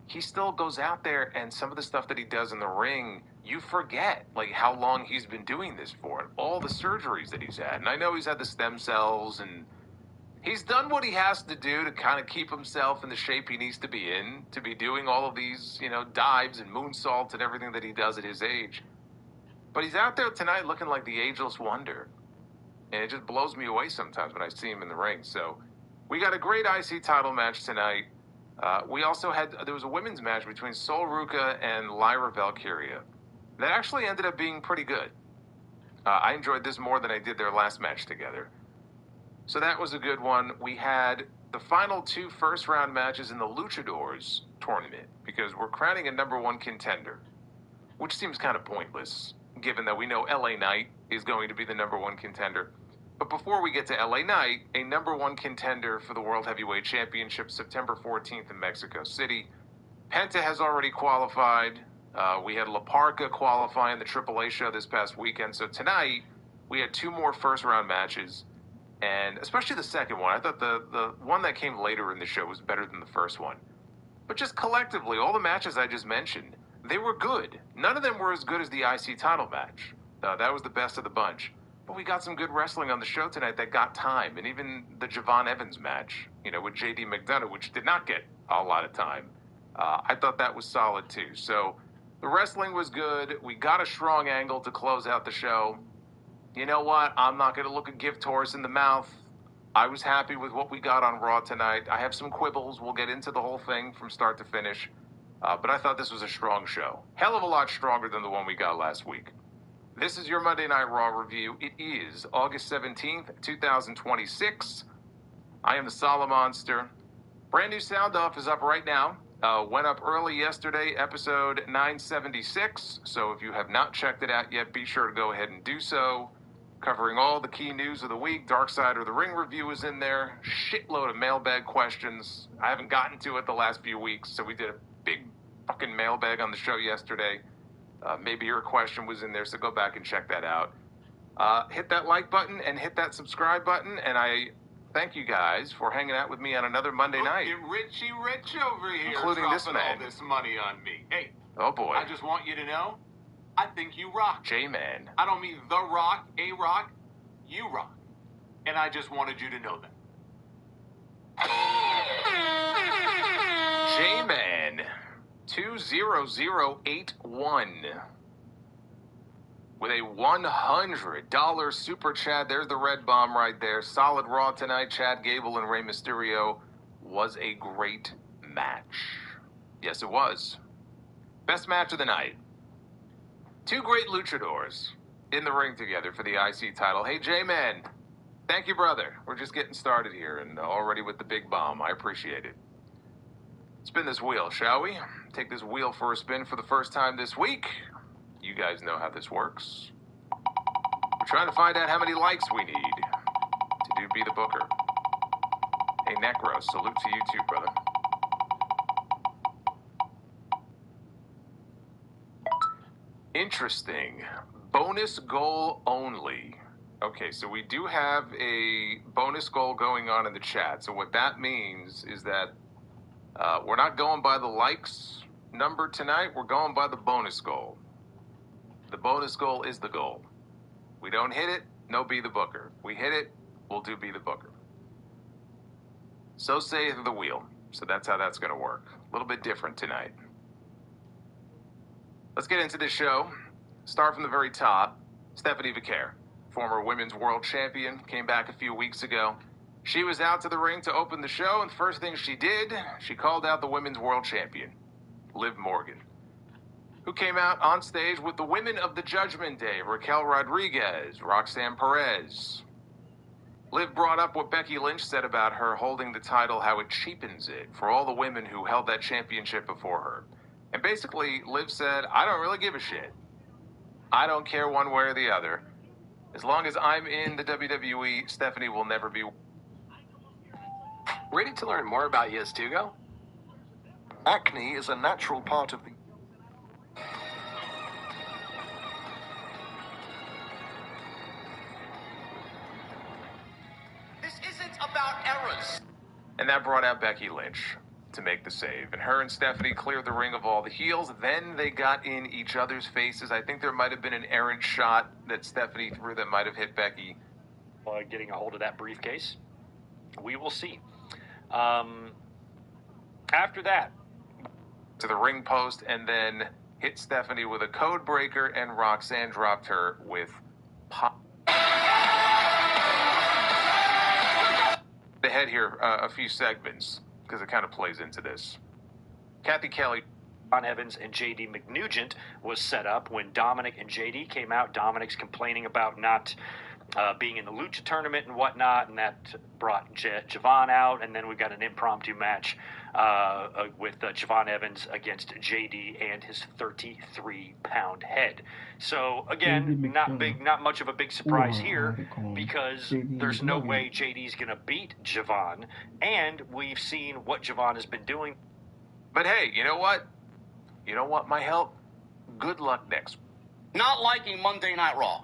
he still goes out there and some of the stuff that he does in the ring, you forget like how long he's been doing this for and all the surgeries that he's had. And I know he's had the stem cells and he's done what he has to do to kind of keep himself in the shape he needs to be in, to be doing all of these, dives and moonsaults and everything that he does at his age. But he's out there tonight looking like the ageless wonder. And it just blows me away sometimes when I see him in the ring. So we got a great IC title match tonight. We also there was a women's match between Sol Ruca and Lyra Valkyria. That actually ended up being pretty good. I enjoyed this more than I did their last match together. So that was a good one. We had the final 2 first-round matches in the Luchadors tournament because we're crowning a number 1 contender, which seems kind of pointless, given that we know LA Knight is going to be the number 1 contender. But before we get to LA Knight, a #1 contender for the World Heavyweight Championship, September 14th in Mexico City. Penta has already qualified. We had La Parca qualifying the AAA show this past weekend. So tonight, we had 2 more first-round matches. And especially the second one. I thought the one that came later in the show was better than the first one. But just collectively, all the matches I just mentioned, they were good. None of them were as good as the IC title match. That was the best of the bunch. But we got some good wrestling on the show tonight that got time. And even the Javon Evans match, with JD McDonough, which did not get a lot of time. I thought that was solid too. So the wrestling was good. We got a strong angle to close out the show. You know what? I'm not going to look a gift horse in the mouth. I was happy with what we got on Raw tonight. I have some quibbles. We'll get into the whole thing from start to finish. But I thought this was a strong show. Hell of a lot stronger than the one we got last week. This is your Monday Night Raw review. It is August 17th, 2026. I am the Solid Monster. Brand new sound off is up right now. Went up early yesterday, episode 976. So if you have not checked it out yet, be sure to go ahead and do so. Covering all the key news of the week. Dark Side of the Ring review is in there. Shitload of mailbag questions. I haven't gotten to it the last few weeks, so we did a big fucking mailbag on the show yesterday. Maybe your question was in there, so go back and check that out. Hit that like button and hit that subscribe button, and I thank you guys for hanging out with me on another Monday night. Richie Rich over here, including this man. All this money on me. Hey, oh boy. I just want you to know, I think you rock. J-Man. I don't mean The Rock, A-Rock, you rock. And I just wanted you to know that. J-Man 20081 with a $100 super chat. There's the red bomb right there. Solid Raw tonight. Chad Gable and Rey Mysterio was a great match. Yes, it was. Best match of the night. 2 great luchadors in the ring together for the IC title. Hey, J-Man, thank you, brother. We're just getting started here and already with the big bomb. I appreciate it. Spin this wheel, shall we? Take this wheel for a spin for the first time this week. You guys know how this works. We're trying to find out how many likes we need to do Be the Booker. Hey, Necro, salute to you too, brother. Interesting. Bonus goal only. Okay, so we do have a bonus goal going on in the chat. So what that means is that we're not going by the likes number tonight. We're going by the bonus goal. The bonus goal is the goal. We don't hit it, no Be the Booker. We hit it, we'll do Be the Booker. So saith the wheel. So that's how that's going to work. A little bit different tonight. Let's get into this show. Start from the very top. Stephanie Vicaire, former women's world champion, came back a few weeks ago. She was out to the ring to open the show, and the first thing she did, she called out the women's world champion, Liv Morgan, who came out on stage with the women of the Judgment Day, Raquel Rodriguez, Roxanne Perez. Liv brought up what Becky Lynch said about her holding the title, how it cheapens it for all the women who held that championship before her. And basically, Liv said, I don't really give a shit. I don't care one way or the other. As long as I'm in the WWE, Stephanie will never be. Ready to learn more about Yestugo? Acne is a natural part of the... This isn't about errors. And that brought out Becky Lynch to make the save. And her and Stephanie cleared the ring of all the heels. Then they got in each other's faces. I think there might have been an errant shot that Stephanie threw that might have hit Becky. Getting a hold of that briefcase. We will see. After that, to the ring post and then hit Stephanie with a code breaker, and Roxanne dropped her with pop. Ahead here a few segments because it kind of plays into this. Kathy Kelly. John Evans and JD McNugent was set up when Dominic and JD came out. Dominic's complaining about not being in the Lucha tournament and whatnot, and that brought Javon out, and then we've got an impromptu match with Javon Evans against JD and his 33-pound head. So again, not much of a big surprise here, because there's no way JD's going to beat Javon, and we've seen what Javon has been doing. But hey, you know what? You don't want my help? Good luck next. Not liking Monday Night Raw.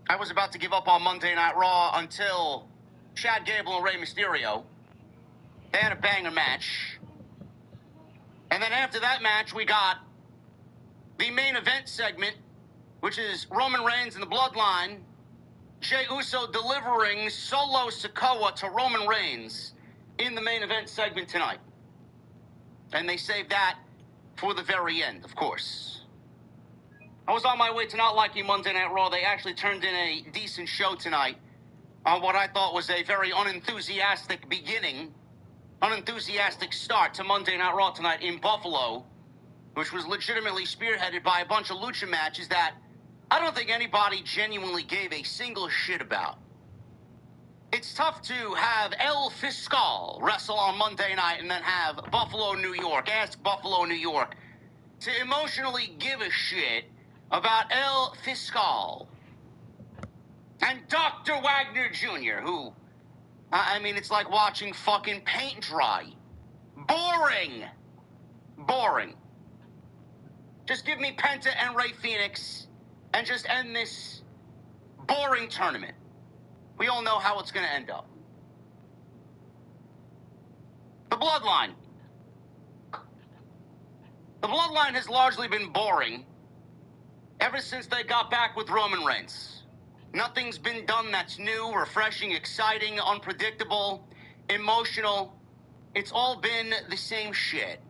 I was about to give up on Monday Night Raw until Chad Gable and Rey Mysterio. They had a banger match. And then after that match, we got the main event segment, which is Roman Reigns and the Bloodline. Jey Uso delivering Solo Sikoa to Roman Reigns in the main event segment tonight. And they saved that for the very end, of course. I was on my way to not liking Monday Night Raw. They actually turned in a decent show tonight on what I thought was a very unenthusiastic beginning, unenthusiastic start to Monday Night Raw tonight in Buffalo, which was legitimately spearheaded by a bunch of lucha matches that I don't think anybody genuinely gave a single shit about. It's tough to have El Fiscal wrestle on Monday night and then have Buffalo, New York, ask Buffalo, New York, to emotionally give a shit about El Fiscal and Dr. Wagner Jr., who, I mean, it's like watching fucking paint dry. Boring. Boring. Just give me Penta and Rey Fenix and just end this boring tournament. We all know how it's going to end up. The Bloodline. The Bloodline has largely been boring ever since they got back with Roman Reigns. Nothing's been done that's new, refreshing, exciting, unpredictable, emotional. It's all been the same shit.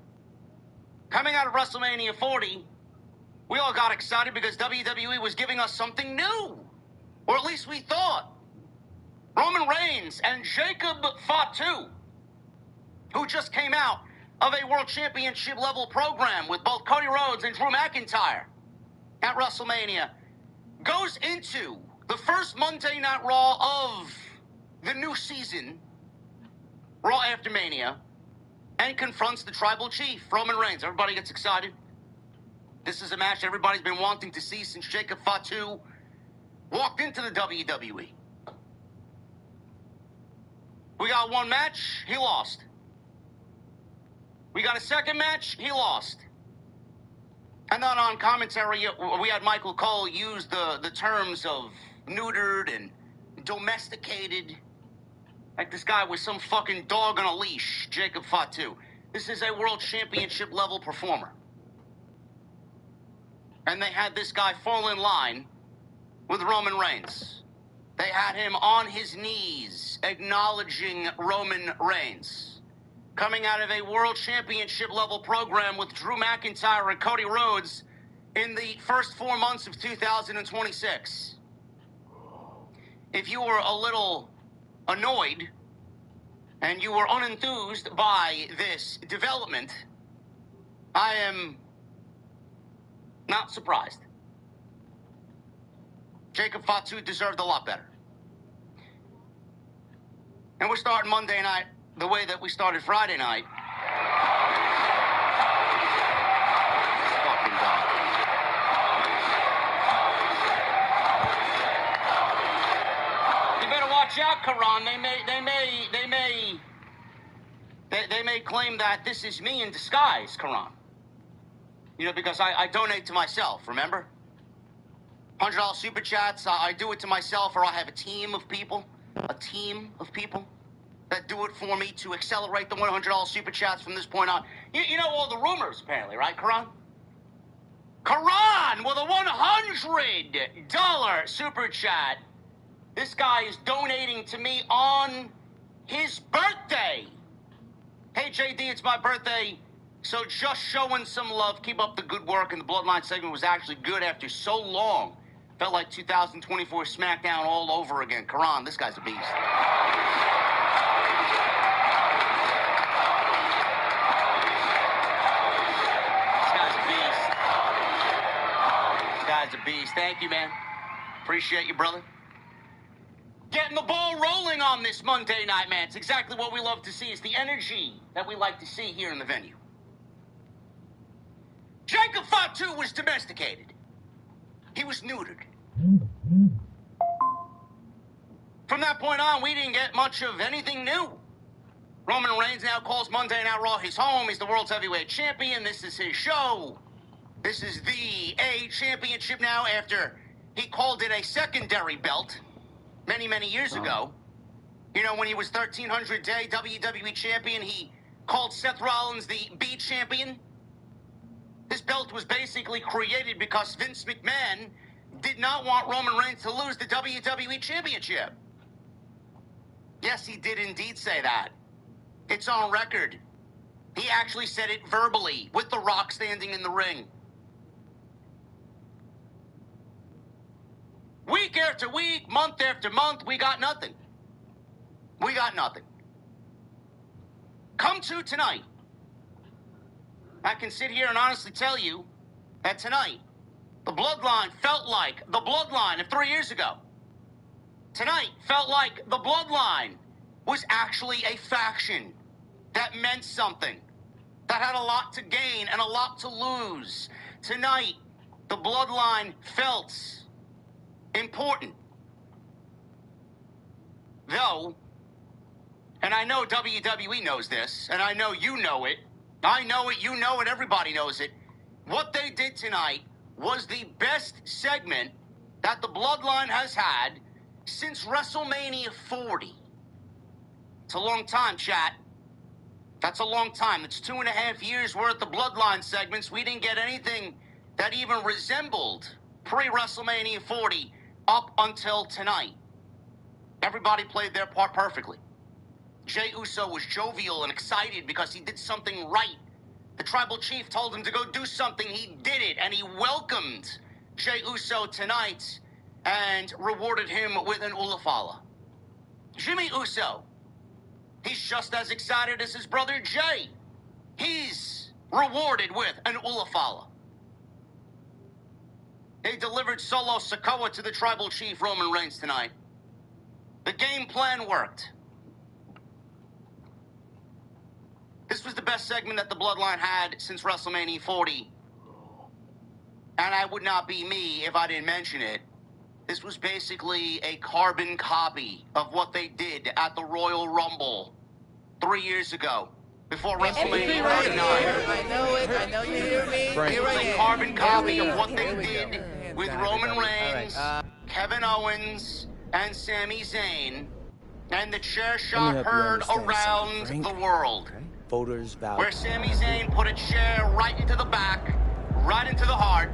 Coming out of WrestleMania 40, we all got excited because WWE was giving us something new. Or at least we thought. Roman Reigns and Jacob Fatu, who just came out of a World Championship level program with both Cody Rhodes and Drew McIntyre at WrestleMania, goes into the first Monday Night Raw of the new season, Raw after Mania, and confronts the Tribal Chief, Roman Reigns. Everybody gets excited. This is a match everybody's been wanting to see since Jacob Fatu walked into the WWE. We got one match, he lost. We got a second match, he lost. And then on commentary, we had Michael Cole use the terms of neutered and domesticated. Like this guy was some fucking dog on a leash, Jacob Fatu. This is a World Championship level performer. And they had this guy fall in line with Roman Reigns. They had him on his knees, acknowledging Roman Reigns. Coming out of a World Championship level program with Drew McIntyre and Cody Rhodes in the first 4 months of 2026. If you were a little annoyed and you were unenthused by this development, I am not surprised. Jacob Fatu deserved a lot better. And we're starting Monday night the way that we started Friday night. Fucking dog. You better watch out, Karan. They may claim that this is me in disguise, Karan. You know, because I donate to myself, remember? $100 super chats, I do it to myself, or I have a team of people that do it for me to accelerate the $100 super chats from this point on. You know all the rumors, apparently, right, Karan? Karan with a $100 super chat. This guy is donating to me on his birthday. Hey, JD, it's my birthday, so just showing some love. Keep up the good work, and the Bloodline segment was actually good after so long. Felt like 2024 Smackdown all over again. Karan, this guy's a beast. This guy's a beast. Thank you, man. Appreciate you, brother. getting the ball rolling on this Monday night, man. It's exactly what we love to see. It's the energy that we like to see here in the venue. Jacob Fatu was domesticated. He was neutered. From that point on, we didn't get much of anything new. Roman Reigns now calls Monday Night Raw his home. He's the world's heavyweight champion. This is his show. This is the A championship now after he called it a secondary belt many, many years ago. You know, when he was 1300-day WWE champion, he called Seth Rollins the B champion. This belt was basically created because Vince McMahon did not want Roman Reigns to lose the WWE championship. Yes, he did indeed say that. It's on record. He actually said it verbally, with The Rock standing in the ring. Week after week, month after month, we got nothing. We got nothing. Come to tonight. I can sit here and honestly tell you that tonight, the Bloodline felt like the Bloodline of 3 years ago. Tonight felt like the Bloodline was actually a faction that meant something, that had a lot to gain and a lot to lose. Tonight, the Bloodline felt important. Though, and I know WWE knows this, and I know you know it, I know it, you know it, everybody knows it. What they did tonight was the best segment that the Bloodline has had since WrestleMania 40. It's a long time, chat. That's a long time. It's 2.5 years worth of Bloodline segments. We didn't get anything that even resembled pre-WrestleMania 40 up until tonight. Everybody played their part perfectly. Jey Uso was jovial and excited because he did something right. The tribal chief told him to go do something. He did it, and he welcomed Jey Uso tonight and rewarded him with an Ulafala. Jimmy Uso, he's just as excited as his brother Jay. He's rewarded with an Ulafala. They delivered Solo Sikoa to the tribal chief Roman Reigns tonight. The game plan worked. This was the best segment that the Bloodline had since WrestleMania 40. And I would not be me if I didn't mention it. This was basically a carbon copy of what they did at the Royal Rumble 3 years ago, before WrestleMania 39. I know you hear me. It was a carbon copy of what they did with Roman Reigns, Kevin Owens, and Sami Zayn, and the chair shot heard around the world. Voters vote. Where Sami Zayn put a chair right into the back, right into the heart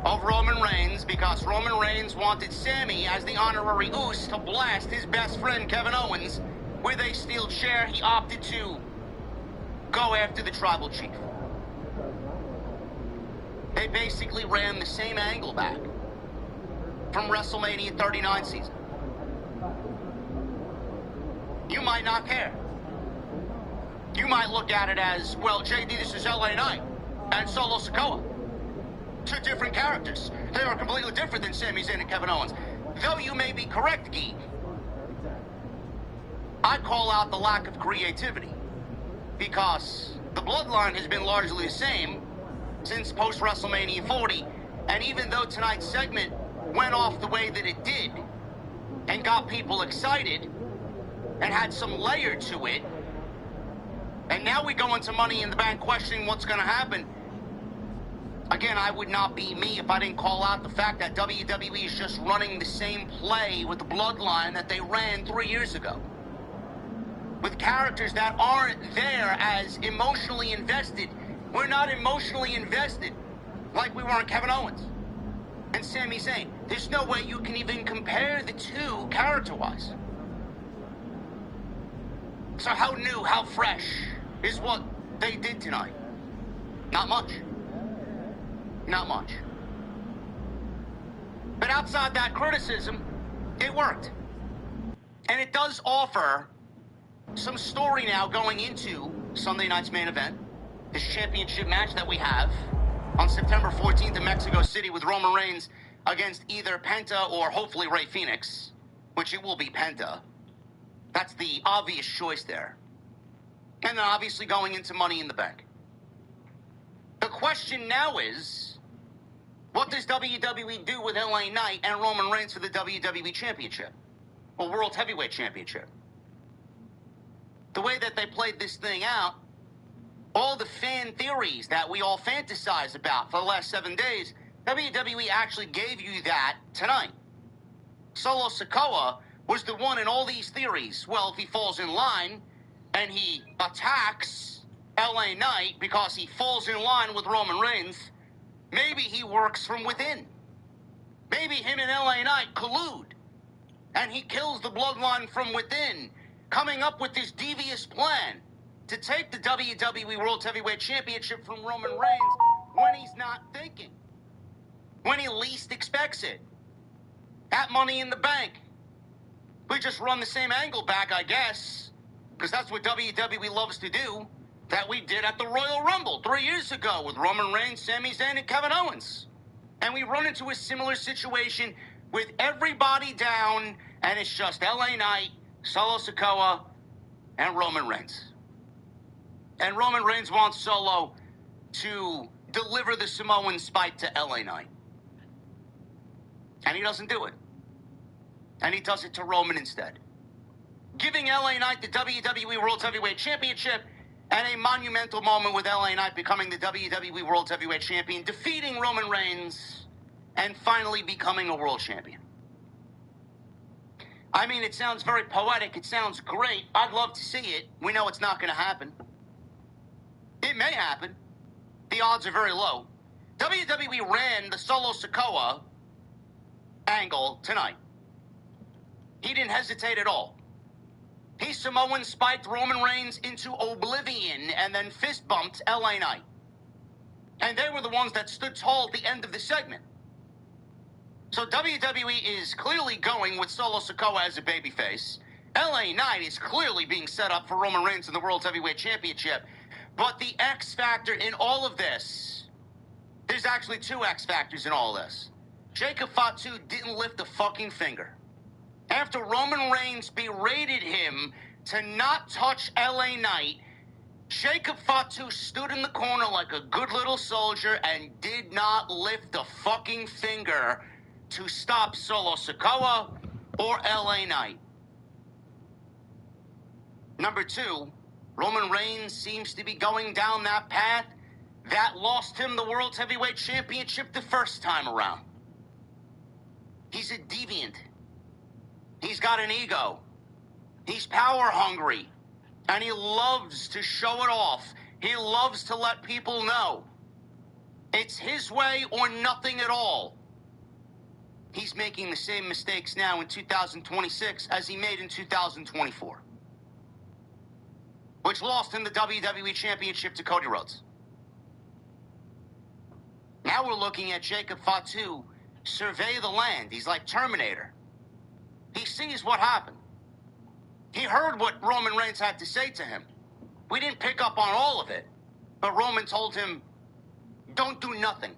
of Roman Reigns, because Roman Reigns wanted Sami, as the honorary Uso, to blast his best friend Kevin Owens with a steel chair. He opted to go after the tribal chief. They basically ran the same angle back from WrestleMania 39 season. You might not care. You might look at it as, well, JD, this is LA Knight and Solo Sikoa. Two different characters. They are completely different than Sami Zayn and Kevin Owens. Though you may be correct, Geek, I call out the lack of creativity, because the Bloodline has been largely the same since post-WrestleMania 40, and even though tonight's segment went off the way that it did and got people excited and had some layer to it, and now we go into Money in the Bank questioning what's going to happen. Again, I would not be me if I didn't call out the fact that WWE is just running the same play with the Bloodline that they ran 3 years ago, with characters that aren't there as emotionally invested. We're not emotionally invested like we were in Kevin Owens and Sami Zayn. There's no way you can even compare the two character-wise. So how new, how fresh is what they did tonight? Not much. Not much. But outside that criticism, it worked. And it does offer some story now going into Sunday night's main event, this championship match that we have on September 14th in Mexico City with Roman Reigns against either Penta or hopefully Rey Fenix. which it will be Penta. That's the obvious choice there. And then obviously going into Money in the Bank. The question now is, what does WWE do with LA Knight and Roman Reigns for the WWE Championship? Or World Heavyweight Championship? The way that they played this thing out, all the fan theories that we all fantasize about for the last 7 days, WWE actually gave you that tonight. Solo Sikoa was the one in all these theories. Well, if he falls in line and he attacks LA Knight because he falls in line with Roman Reigns, maybe he works from within. Maybe him and LA Knight collude, and he kills the bloodline from within, coming up with this devious plan to take the WWE World Heavyweight Championship from Roman Reigns when he's not thinking, when he least expects it. At Money in the Bank. We just run the same angle back, I guess, because that's what WWE loves to do, that we did at the Royal Rumble 3 years ago with Roman Reigns, Sami Zayn, and Kevin Owens. And we run into a similar situation with everybody down, and it's just LA Knight, Solo Sikoa, and Roman Reigns. And Roman Reigns wants Solo to deliver the Samoan spike to LA Knight. And he doesn't do it. And he does it to Roman instead. Giving LA Knight the WWE World Heavyweight Championship and a monumental moment with LA Knight becoming the WWE World Heavyweight Champion, defeating Roman Reigns, and finally becoming a world champion. I mean, it sounds very poetic. It sounds great. I'd love to see it. We know it's not going to happen. It may happen. The odds are very low. WWE ran the Solo Sikoa angle tonight. He didn't hesitate at all. He Samoan spiked Roman Reigns into oblivion and then fist bumped LA Knight. And they were the ones that stood tall at the end of the segment. So WWE is clearly going with Solo Sikoa as a babyface. LA Knight is clearly being set up for Roman Reigns in the World Heavyweight Championship. But the X factor in all of this, there's actually two X factors in all of this. Jacob Fatu didn't lift a fucking finger. After Roman Reigns berated him to not touch LA Knight, Jacob Fatu stood in the corner like a good little soldier and did not lift a fucking finger to stop Solo Sikoa or LA Knight. Number two, Roman Reigns seems to be going down that path that lost him the World Heavyweight Championship the first time around. He's a deviant. He's got an ego. He's power hungry. And he loves to show it off. He loves to let people know. It's his way or nothing at all. He's making the same mistakes now in 2026 as he made in 2024. Which lost him the WWE Championship to Cody Rhodes. Now we're looking at Jacob Fatu survey the land. He's like Terminator. He sees what happened. He heard what Roman Reigns had to say to him. We didn't pick up on all of it, but Roman told him, don't do nothing.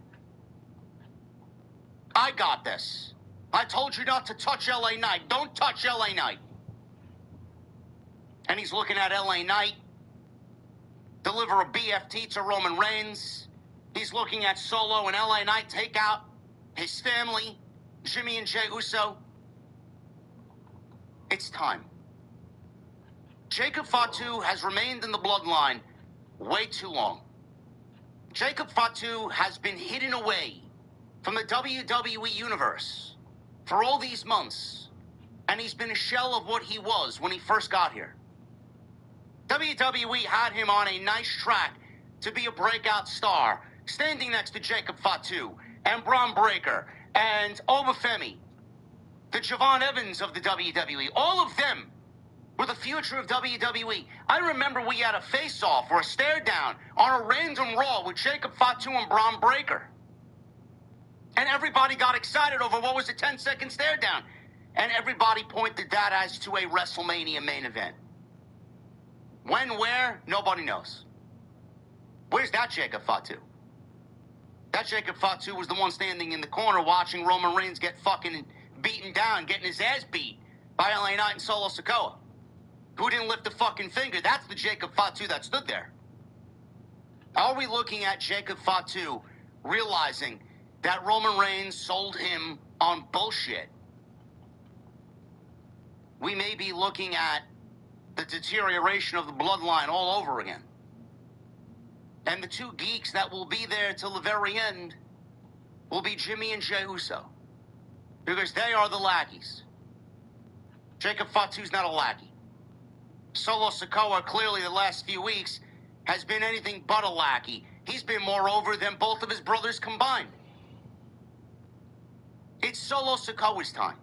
I got this. I told you not to touch LA Knight. Don't touch LA Knight. And he's looking at LA Knight deliver a BFT to Roman Reigns. He's looking at Solo and LA Knight take out his family, Jimmy and Jey Uso. It's time. Jacob Fatu has remained in the bloodline way too long. Jacob Fatu has been hidden away from the WWE universe for all these months, and he's been a shell of what he was when he first got here. WWE had him on a nice track to be a breakout star, standing next to Jacob Fatu and Braun Breaker and Obafemi, the Javon Evans of the WWE. All of them were the future of WWE. I remember we had a face-off or a stare-down on a random Raw with Jacob Fatu and Braun Breaker. And everybody got excited over what was a 10-second stare-down. And everybody pointed that as to a WrestleMania main event. When, where, nobody knows. Where's that Jacob Fatu? That Jacob Fatu was the one standing in the corner watching Roman Reigns get fucking beaten down, getting his ass beat by LA Knight and Solo Sikoa, who didn't lift a fucking finger. That's the Jacob Fatu that stood there. Are we looking at Jacob Fatu realizing that Roman Reigns sold him on bullshit? We may be looking at the deterioration of the bloodline all over again. And the two geeks that will be there till the very end will be Jimmy and Jey Uso, because they are the lackeys. Jacob Fatu's not a lackey. Solo Sikoa, clearly the last few weeks, has been anything but a lackey. He's been more over than both of his brothers combined. It's Solo Sikoa's time.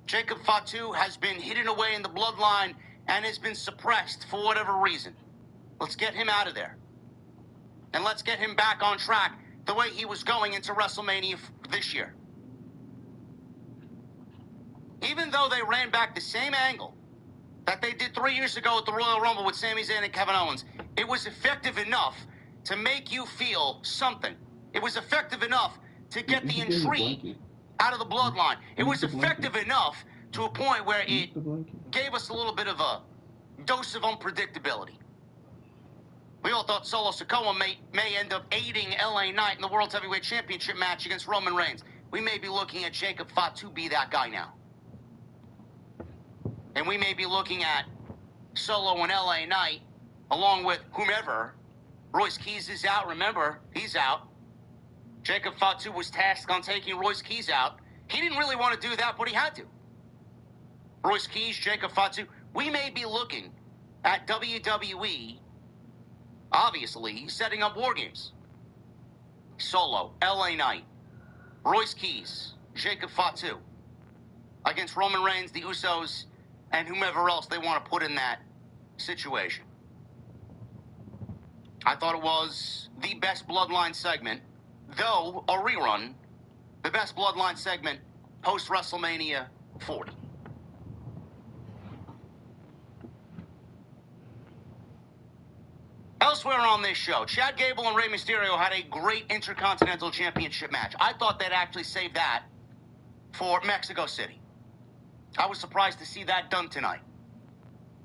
Jacob Fatu has been hidden away in the bloodline and has been suppressed for whatever reason. Let's get him out of there. And let's get him back on track the way he was going into WrestleMania this year. Even though they ran back the same angle that they did 3 years ago at the Royal Rumble with Sami Zayn and Kevin Owens, it was effective enough to make you feel something. It was effective enough to get the intrigue out of the bloodline. It was effective enough to a point where it gave us a little bit of a dose of unpredictability. We all thought Solo Sikoa may end up aiding LA Knight in the World Heavyweight Championship match against Roman Reigns. We may be looking at Jacob Fatu be that guy now. And we may be looking at Solo and LA Knight, along with whomever. Royce Keys is out, remember, he's out. Jacob Fatu was tasked on taking Royce Keys out. He didn't really want to do that, but he had to. Royce Keys, Jacob Fatu. We may be looking at WWE, obviously, setting up War Games. Solo, LA Knight, Royce Keys, Jacob Fatu, against Roman Reigns, the Usos, and whomever else they want to put in that situation. I thought it was the best Bloodline segment, though a rerun, the best Bloodline segment post-WrestleMania 40. Elsewhere on this show, Chad Gable and Rey Mysterio had a great Intercontinental Championship match. I thought they'd actually save that for Mexico City. I was surprised to see that done tonight.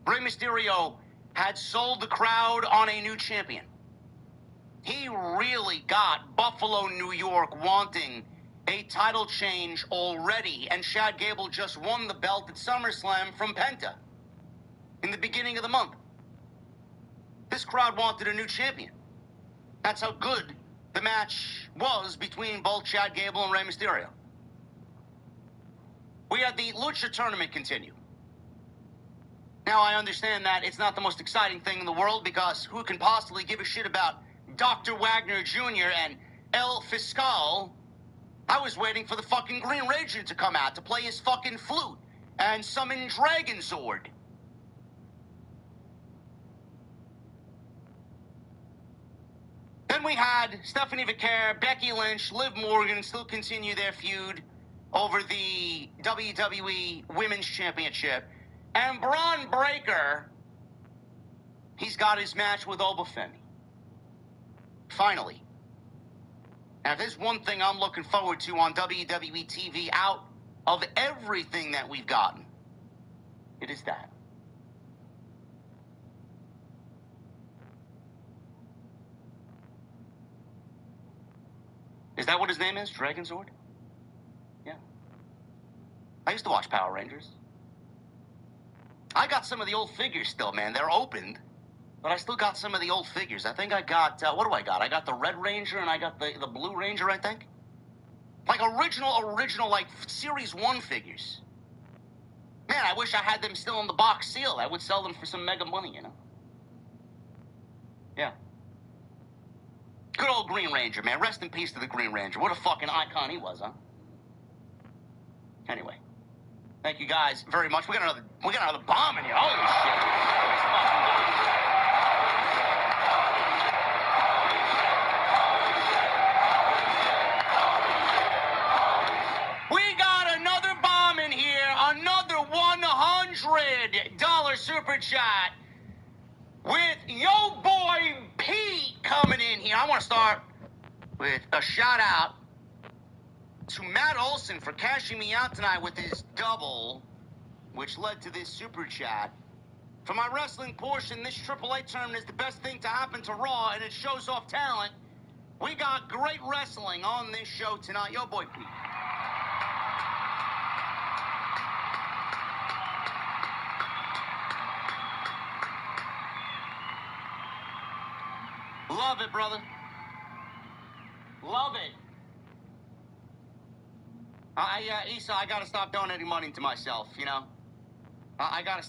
Rey Mysterio had sold the crowd on a new champion. He really got Buffalo, New York wanting a title change already, and Chad Gable just won the belt at SummerSlam from Penta in the beginning of the month. This crowd wanted a new champion. That's how good the match was between both Chad Gable and Rey Mysterio. We had the Lucha Tournament continue. Now, I understand that it's not the most exciting thing in the world, because who can possibly give a shit about Dr. Wagner Jr. and El Fiscal? I was waiting for the fucking Green Ranger to come out to play his fucking flute and summon Dragon Zord. Then we had Stephanie Vaquer, Becky Lynch, Liv Morgan still continue their feud over the WWE Women's Championship. And Braun Breaker, he's got his match with Obafemi. Finally. Now, if there's one thing I'm looking forward to on WWE TV out of everything that we've gotten, it is that. Is that what his name is? Dragon Zord? Yeah. I used to watch Power Rangers. I got some of the old figures still, man. They're opened, but I still got some of the old figures. I think I got, what do I got? I got the Red Ranger and I got the Blue Ranger, I think. Like original, like Series 1 figures. Man, I wish I had them still in the box seal. I would sell them for some mega money, you know? Yeah. Good old Green Ranger, man. Rest in peace to the Green Ranger. What a fucking icon he was, huh? Anyway. Thank you guys very much. We got another bomb in here. Holy shit. We got another bomb in here. Another $100 super chat with yo boy Pete coming in here. I want to start with a shout out to Matt Olson for cashing me out tonight with his double which led to this super chat. For my wrestling portion, this AAA tournament is the best thing to happen to Raw, and it shows off talent. We got great wrestling on this show tonight. Yo, boy, Pete. Love it, brother. Love it. Issa, I gotta stop donating money to myself, you know? I gotta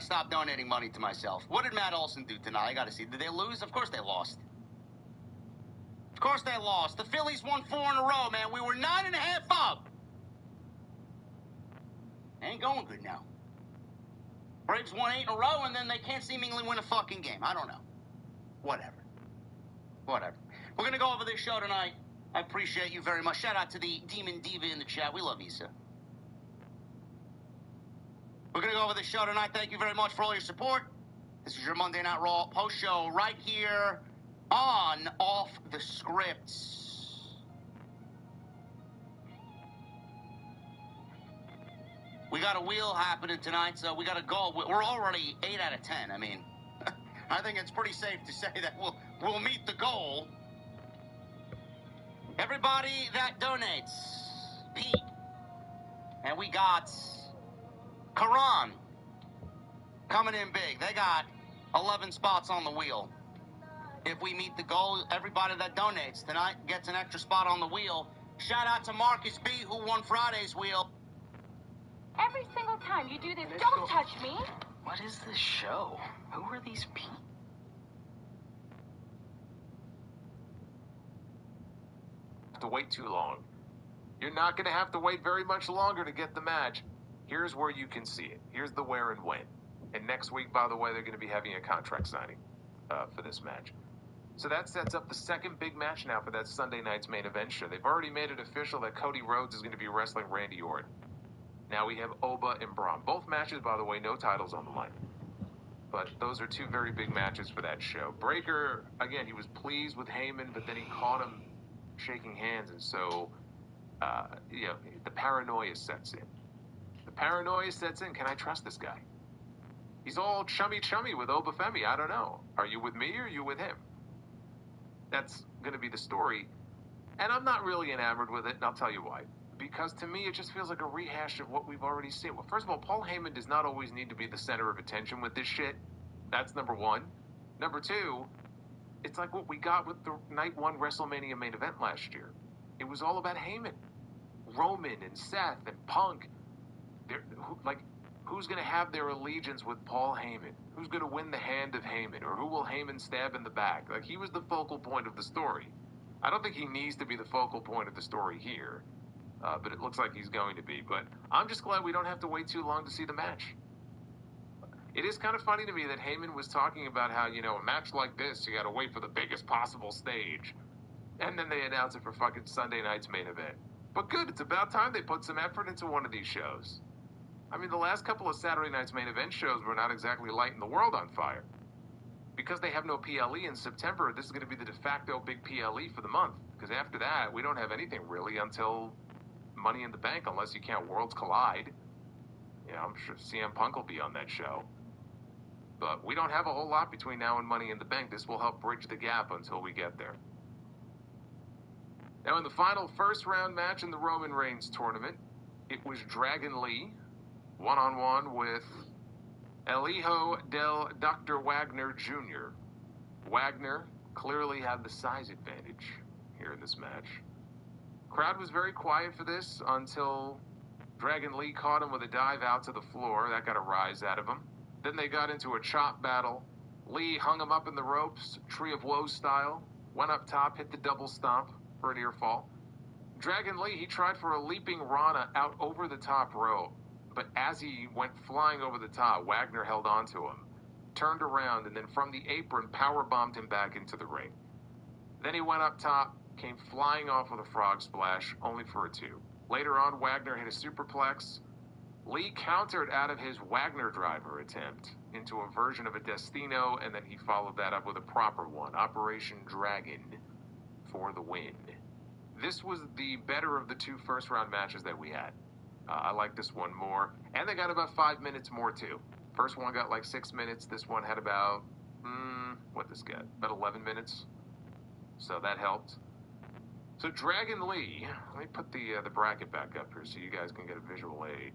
stop donating money to myself. What did Matt Olson do tonight? I gotta see. Did they lose? Of course they lost. Of course they lost. The Phillies won 4 in a row, man. We were 9.5 up. Ain't going good now. Braves won 8 in a row, and then they can't seemingly win a fucking game. I don't know. Whatever. We're gonna go over this show tonight. I appreciate you very much. Shout out to the Demon Diva in the chat. We love you, sir. We're going to go over this show tonight. Thank you very much for all your support. This is your Monday Night Raw post show right here on Off the Scripts. We got a wheel happening tonight, so we got a goal. We're already 8 out of 10. I mean, I think it's pretty safe to say that we'll meet the goal. Everybody that donates, Pete. And we got Karan coming in big. They got 11 spots on the wheel. If we meet the goal, everybody that donates tonight gets an extra spot on the wheel. Shout out to Marcus B, who won Friday's wheel. Every single time you do this, don't touch me. What is this show? Who are these people? To wait too long. You're not going to have to wait very much longer to get the match. Here's where you can see it. Here's the where and when. And next week, by the way, they're going to be having a contract signing for this match. So that sets up the second big match now for that Sunday night's main event show. They've already made it official that Cody Rhodes is going to be wrestling Randy Orton. Now we have Oba and Braun. Both matches, by the way, no titles on the line. But those are two very big matches for that show. Breakker, again, he was pleased with Heyman, but then he caught him shaking hands, and so, the paranoia sets in. The paranoia sets in. Can I trust this guy? He's all chummy with Obafemi. I don't know. Are you with me or are you with him? That's going to be the story. And I'm not really enamored with it, and I'll tell you why. Because to me, it just feels like a rehash of what we've already seen. Well, first of all, Paul Heyman does not always need to be the center of attention with this shit. That's number one. Number two, it's like what we got with the Night 1 WrestleMania main event last year. It was all about Heyman. Roman and Seth and Punk. Who's going to have their allegiance with Paul Heyman? Who's going to win the hand of Heyman? Or who will Heyman stab in the back? Like, he was the focal point of the story. I don't think he needs to be the focal point of the story here. But it looks like he's going to be. But I'm just glad we don't have to wait too long to see the match. It is kind of funny to me that Heyman was talking about how, a match like this, you got to wait for the biggest possible stage. And then they announce it for fucking Sunday night's main event. But good, it's about time they put some effort into one of these shows. I mean, the last couple of Saturday night's main event shows were not exactly lighting the world on fire. Because they have no PLE in September, this is going to be the de facto big PLE for the month. Because after that, we don't have anything really until Money in the Bank, unless you count Worlds Collide. I'm sure CM Punk will be on that show. But we don't have a whole lot between now and Money in the Bank. This will help bridge the gap until we get there. Now, in the final first-round match in the Roman Reigns tournament, it was Dragon Lee, one-on-one with El Hijo del Dr. Wagner Jr. Wagner clearly had the size advantage here in this match. Crowd was very quiet for this until Dragon Lee caught him with a dive out to the floor. That got a rise out of him. Then they got into a chop battle. Lee hung him up in the ropes, Tree of Woe style, went up top, hit the double stomp for a near fall. Dragon Lee, he tried for a leaping Rana out over the top rope, but as he went flying over the top, Wagner held on to him, turned around, and then from the apron, powerbombed him back into the ring. Then he went up top, came flying off with a frog splash, only for a 2. Later on, Wagner hit a superplex. Lee countered out of his Wagner driver attempt into a version of a Destino, and then he followed that up with a proper one, Operation Dragon, for the win. This was the better of the 2 first-round matches that we had. I like this one more. And they got about 5 minutes more, too. First one got like 6 minutes. This one had about, what this got? About 11 minutes. So that helped. So Dragon Lee, let me put the bracket back up here so you guys can get a visual aid.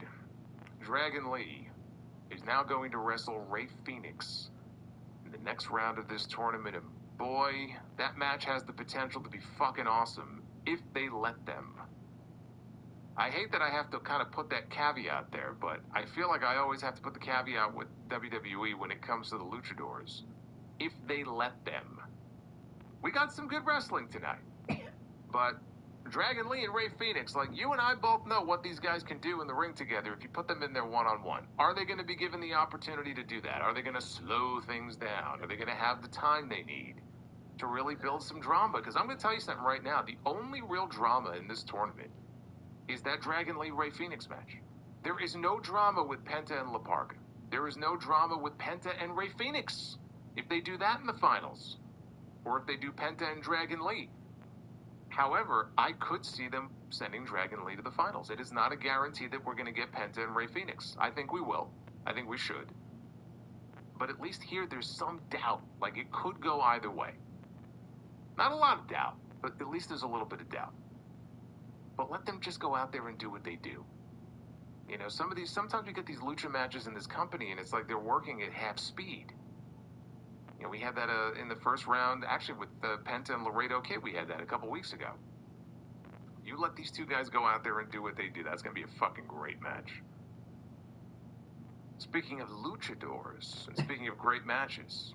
Dragon Lee is now going to wrestle Rey Fenix in the next round of this tournament. And boy, that match has the potential to be fucking awesome if they let them. I hate that I have to kind of put that caveat there, but I feel like I always have to put the caveat with WWE when it comes to the luchadors. If they let them. We got some good wrestling tonight. But Dragon Lee and Rey Fenix, like you and I both know what these guys can do in the ring together if you put them in there one-on-one. Are they going to be given the opportunity to do that? Are they going to slow things down? Are they going to have the time they need to really build some drama? Because I'm going to tell you something right now. The only real drama in this tournament is that Dragon Lee Rey Fenix match. There is no drama with Penta and La Parka. There is no drama with Penta and Rey Fenix. If they do that in the finals, or if they do Penta and Dragon Lee. However, I could see them sending Dragon Lee to the finals. It is not a guarantee that we're going to get Penta and Rey Fenix. I think we will. I think we should. But at least here there's some doubt. Like it could go either way. Not a lot of doubt, but at least there's a little bit of doubt. But let them just go out there and do what they do. You know, sometimes we get these lucha matches in this company and it's like they're working at half speed. You know, we had that in the first round, actually with Penta and Laredo Kid, we had that a couple weeks ago. You let these two guys go out there and do what they do, that's going to be a fucking great match. Speaking of luchadors, and speaking of great matches,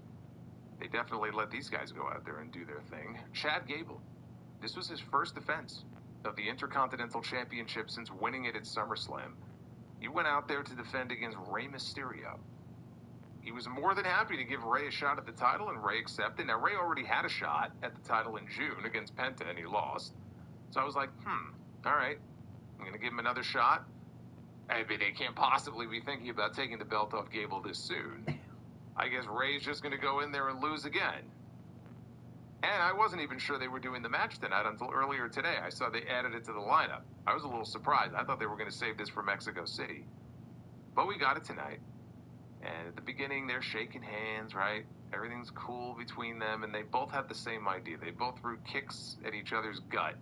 they definitely let these guys go out there and do their thing. Chad Gable, this was his first defense of the Intercontinental Championship since winning it at SummerSlam. He went out there to defend against Rey Mysterio. He was more than happy to give Rey a shot at the title, and Rey accepted. Now, Rey already had a shot at the title in June against Penta, and he lost. So I was like, all right, I'm going to give him another shot. I mean, they can't possibly be thinking about taking the belt off Gable this soon. I guess Rey's just going to go in there and lose again. And I wasn't even sure they were doing the match tonight until earlier today. I saw they added it to the lineup. I was a little surprised. I thought they were going to save this for Mexico City. But we got it tonight. And at the beginning, they're shaking hands, right? Everything's cool between them, and they both have the same idea. They both threw kicks at each other's gut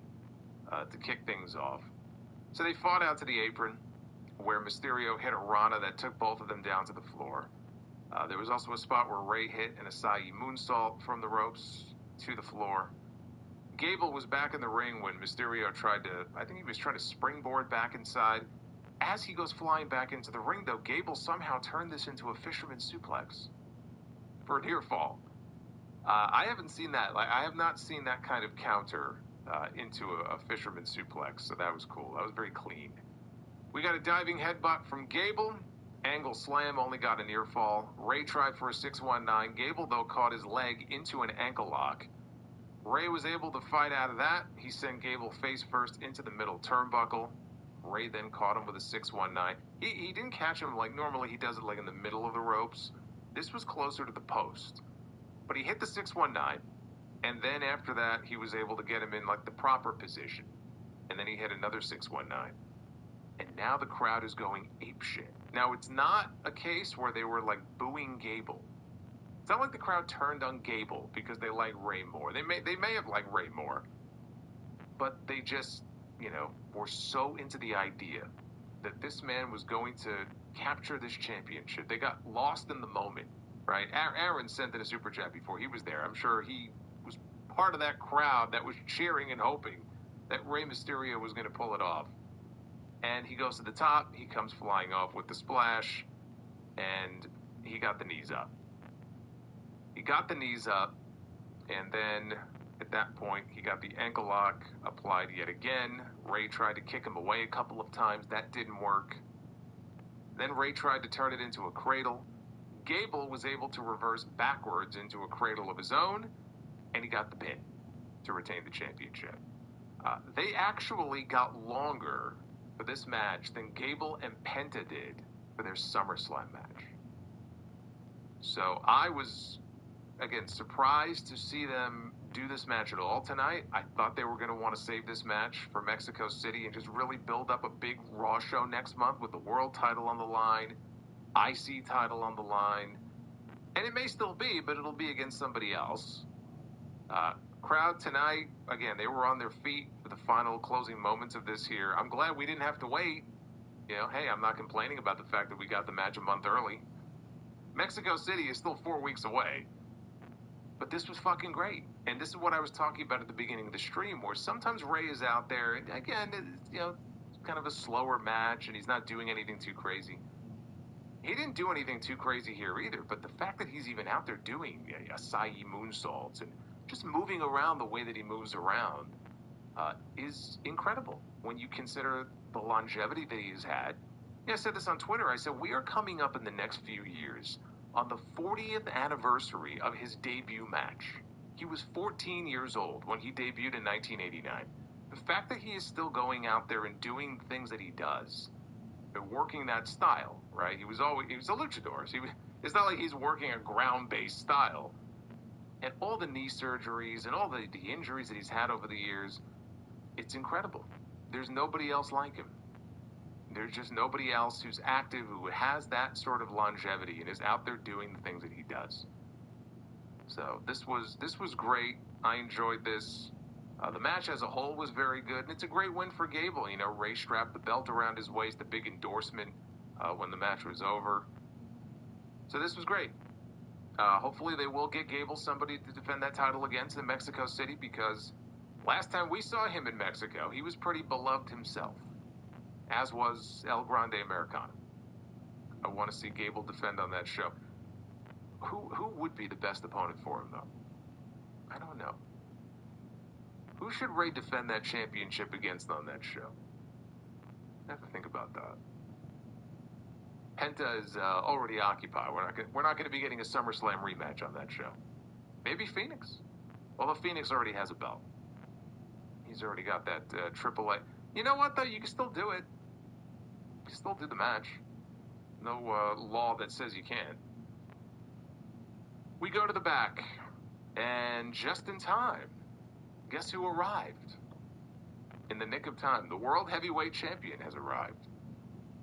to kick things off. So they fought out to the apron, where Mysterio hit a Rana that took both of them down to the floor. There was also a spot where Rey hit an Asai moonsault from the ropes to the floor. Gable was back in the ring when Mysterio I think he was trying to springboard back inside. As he goes flying back into the ring, though, Gable somehow turned this into a fisherman's suplex for a near fall. I haven't seen that. I have not seen that kind of counter into a fisherman's suplex, so that was cool. That was very clean. We got a diving headbutt from Gable. Angle slam, only got a near fall. Rey tried for a 619. Gable, though, caught his leg into an ankle lock. Rey was able to fight out of that. He sent Gable face first into the middle turnbuckle. Rey then caught him with a 619. He didn't catch him like normally he does it like in the middle of the ropes. This was closer to the post. But he hit the 619, and then after that he was able to get him in like the proper position. And then he hit another 619. And now the crowd is going apeshit. Now it's not a case where they were like booing Gable. It's not like the crowd turned on Gable because they like Rey more. They may have liked Rey more, but they just, were so into the idea that this man was going to capture this championship. They got lost in the moment, right? Aaron sent in a super chat before he was there. I'm sure he was part of that crowd that was cheering and hoping that Rey Mysterio was going to pull it off. And he goes to the top, he comes flying off with the splash, and he got the knees up. He got the knees up, and then at that point, he got the ankle lock applied yet again. Rey tried to kick him away a couple of times. That didn't work. Then Rey tried to turn it into a cradle. Gable was able to reverse backwards into a cradle of his own, and he got the pin to retain the championship. They actually got longer for this match than Gable and Penta did for their SummerSlam match. So I was again, surprised to see them do this match at all tonight. I thought they were going to want to save this match for Mexico City and just really build up a big Raw show next month with the world title on the line, IC title on the line. And it may still be, but it'll be against somebody else. Crowd tonight, again, they were on their feet for the final closing moments of this here. I'm glad we didn't have to wait. You know, hey, I'm not complaining about the fact that we got the match a month early. Mexico City is still 4 weeks away. But this was fucking great. And this is what I was talking about at the beginning of the stream, where sometimes Ray is out there, and again, you know, kind of a slower match, and he's not doing anything too crazy. He didn't do anything too crazy here either, but the fact that he's even out there doing acai moonsaults and just moving around the way that he moves around is incredible when you consider the longevity that he has had. Yeah, I said this on Twitter. I said, we are coming up in the next few years on the 40th anniversary of his debut match. He was 14 years old when he debuted in 1989. The fact that he is still going out there and doing things that he does, working that style, right? He was a luchador. So it's not like he's working a ground-based style. And all the knee surgeries and all the injuries that he's had over the years, it's incredible. There's nobody else like him. There's just nobody else who's active, who has that sort of longevity and is out there doing the things that he does. So this was great. I enjoyed this. The match as a whole was very good, and it's a great win for Gable. You know, Ray strapped the belt around his waist, a big endorsement when the match was over. So this was great. Hopefully they will get Gable somebody to defend that title against in Mexico City, because last time we saw him in Mexico, he was pretty beloved himself, as was El Grande Americano. I want to see Gable defend on that show. Who would be the best opponent for him, though? I don't know. Who should Ray defend that championship against on that show? I have to think about that. Penta is already occupied. We're not going to be getting a SummerSlam rematch on that show. Maybe Phoenix. Although Phoenix already has a belt. He's already got that AAA. You know what, though? You can still do it. You can still do the match. No law that says you can't. We go to the back. And just in time, guess who arrived? In the nick of time, the World Heavyweight Champion has arrived.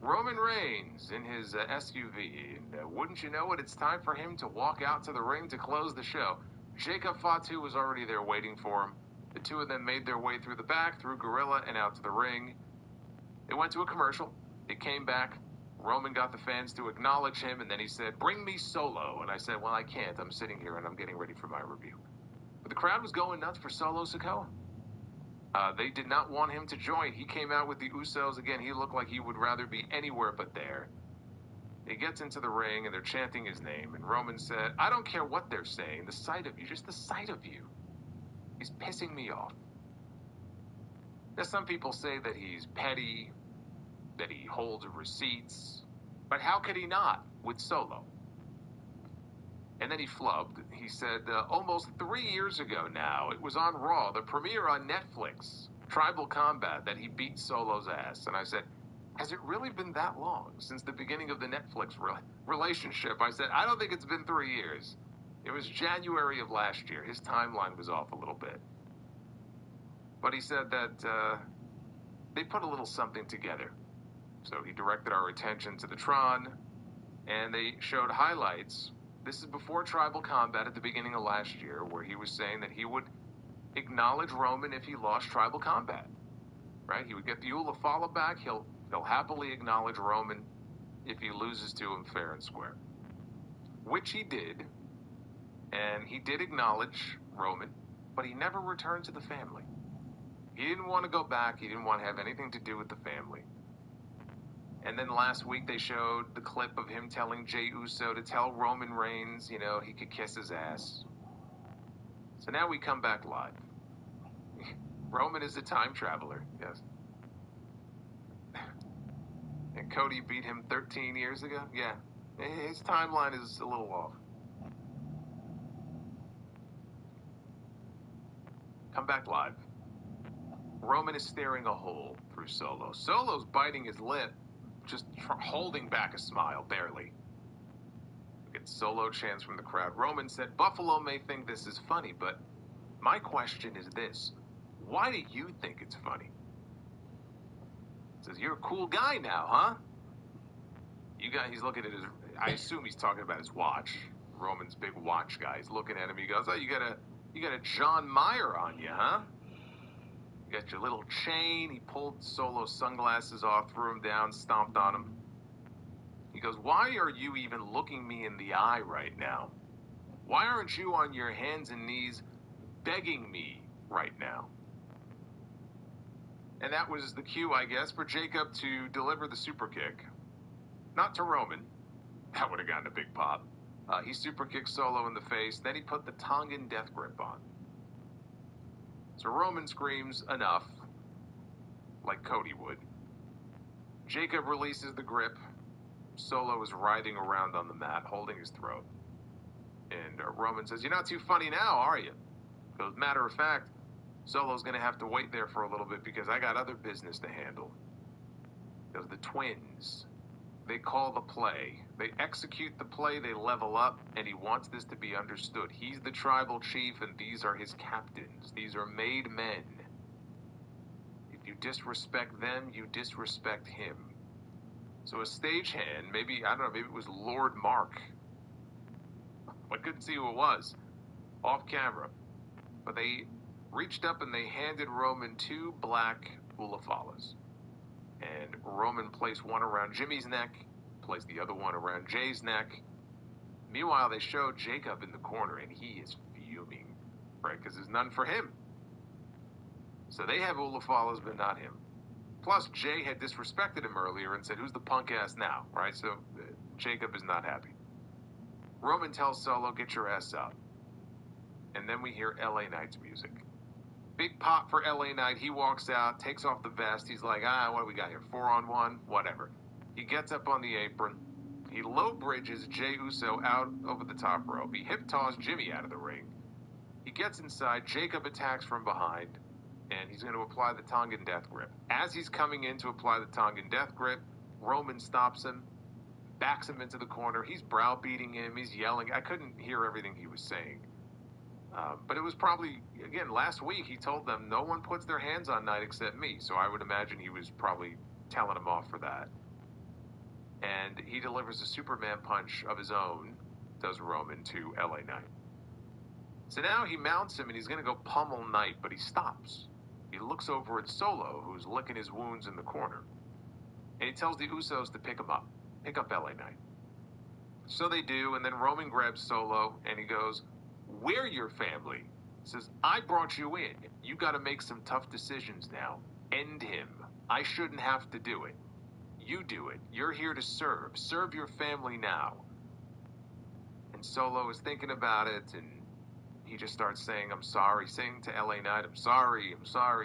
Roman Reigns in his SUV. And wouldn't you know it, it's time for him to walk out to the ring to close the show. Jacob Fatu was already there waiting for him. The two of them made their way through the back, through Gorilla, and out to the ring. They went to a commercial. They came back. Roman got the fans to acknowledge him, and then he said, "Bring me Solo." And I said, well, I can't. I'm sitting here, and I'm getting ready for my review. But the crowd was going nuts for Solo Sikoa. They did not want him to join. He came out with the Usos. Again, he looked like he would rather be anywhere but there. He gets into the ring, and they're chanting his name. And Roman said, I don't care what they're saying. The sight of you, just the sight of you, is pissing me off. Now, some people say that he's petty, that he holds receipts. But how could he not with Solo? And then he flubbed. He said, almost 3 years ago now, it was on Raw, the premiere on Netflix, Tribal Combat, that he beat Solo's ass. And I said, has it really been that long since the beginning of the Netflix relationship? I said, I don't think it's been 3 years. It was January of last year. His timeline was off a little bit. But he said that they put a little something together. So he directed our attention to the Tron, and they showed highlights. This is before Tribal Combat at the beginning of last year, where he was saying that he would acknowledge Roman if he lost Tribal Combat. Right? He would get the Ulafala back. He'll happily acknowledge Roman if he loses to him fair and square. Which he did. And he did acknowledge Roman, but he never returned to the family. He didn't want to go back. He didn't want to have anything to do with the family. And then last week they showed the clip of him telling Jey Uso to tell Roman Reigns, you know, he could kiss his ass. So now we come back live. Roman is a time traveler, yes. And Cody beat him 13 years ago? Yeah. His timeline is a little off. Come back live. Roman is staring a hole through Solo. Solo's biting his lip, just holding back a smile, barely. Solo chants from the crowd. Roman said, Buffalo may think this is funny, but my question is this. Why do you think it's funny? Says, you're a cool guy now, huh? He's looking at his, I assume he's talking about his watch. Roman's big watch guy. He's looking at him. He goes, oh, you got a John Mayer on you, huh? You got your little chain. He pulled Solo's sunglasses off, threw them down, stomped on him. He goes, why are you even looking me in the eye right now? Why aren't you on your hands and knees begging me right now? And that was the cue, I guess, for Jacob to deliver the super kick. Not to Roman. That would have gotten a big pop. He super kicked Solo in the face. Then he put the Tongan death grip on. So Roman screams, enough, like Cody would. Jacob releases the grip. Solo is writhing around on the mat, holding his throat. And Roman says, you're not too funny now, are you? As a matter of fact, Solo's going to have to wait there for a little bit because I got other business to handle. Because the twins, they call the play. They execute the play, they level up, and he wants this to be understood. He's the tribal chief, and these are his captains. These are made men. If you disrespect them, you disrespect him. So a stagehand, maybe it was Lord Mark. I couldn't see who it was, off camera. But they reached up and they handed Roman 2 black ulafalas. And Roman placed one around Jimmy's neck, placed the other one around Jay's neck. Meanwhile, they showed Jacob in the corner, and he is fuming, right? Because there's none for him. So they have ulafalas, but not him. Plus, Jay had disrespected him earlier and said, who's the punk ass now, right? So Jacob is not happy. Roman tells Solo, get your ass out. And then we hear LA Knight's music. Big pop for LA Knight. He walks out, takes off the vest. He's like, what do we got here? 4-on-1? Whatever. He gets up on the apron. He low bridges Jey Uso out over the top rope. He hip toss Jimmy out of the ring. He gets inside. Jacob attacks from behind. And he's going to apply the Tongan death grip. As he's coming in to apply the Tongan death grip, Roman stops him, backs him into the corner. He's browbeating him. He's yelling. I couldn't hear everything he was saying. But it was probably, again, last week he told them no one puts their hands on Knight except me. So I would imagine he was probably telling him off for that. And he delivers a Superman punch of his own, does Roman, to LA Knight. So now he mounts him and he's going to go pummel Knight, but he stops. He looks over at Solo, who's licking his wounds in the corner. And he tells the Usos to pick him up. Pick up LA Knight. So they do, and then Roman grabs Solo, and he goes, we're your family. Says, I brought you in. You got to make some tough decisions now. End him. I shouldn't have to do it. You do it. You're here to serve. Serve your family now. And Solo is thinking about it, and he just starts saying, I'm sorry, saying to LA Knight, I'm sorry,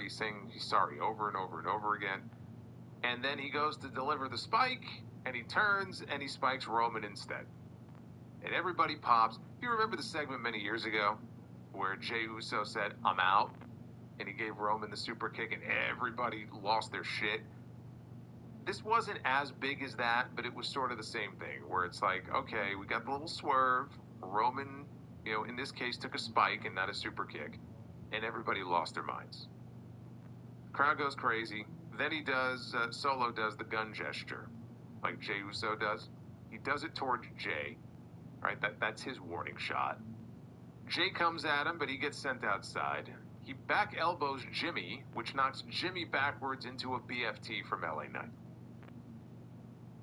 saying he's sorry over and over and over again. And then he goes to deliver the spike, and he turns, and he spikes Roman instead. And everybody pops. You remember the segment many years ago where Jey Uso said, I'm out, and he gave Roman the super kick, and everybody lost their shit? This wasn't as big as that, but it was sort of the same thing, where it's like, okay, we got the little swerve. Roman, in this case, took a spike and not a super kick, and everybody lost their minds. Crowd goes crazy. Then Solo does the gun gesture, like Jey Uso does. He does it towards Jay, right? That's his warning shot. Jay comes at him, but he gets sent outside. He back elbows Jimmy, which knocks Jimmy backwards into a BFT from LA Knight.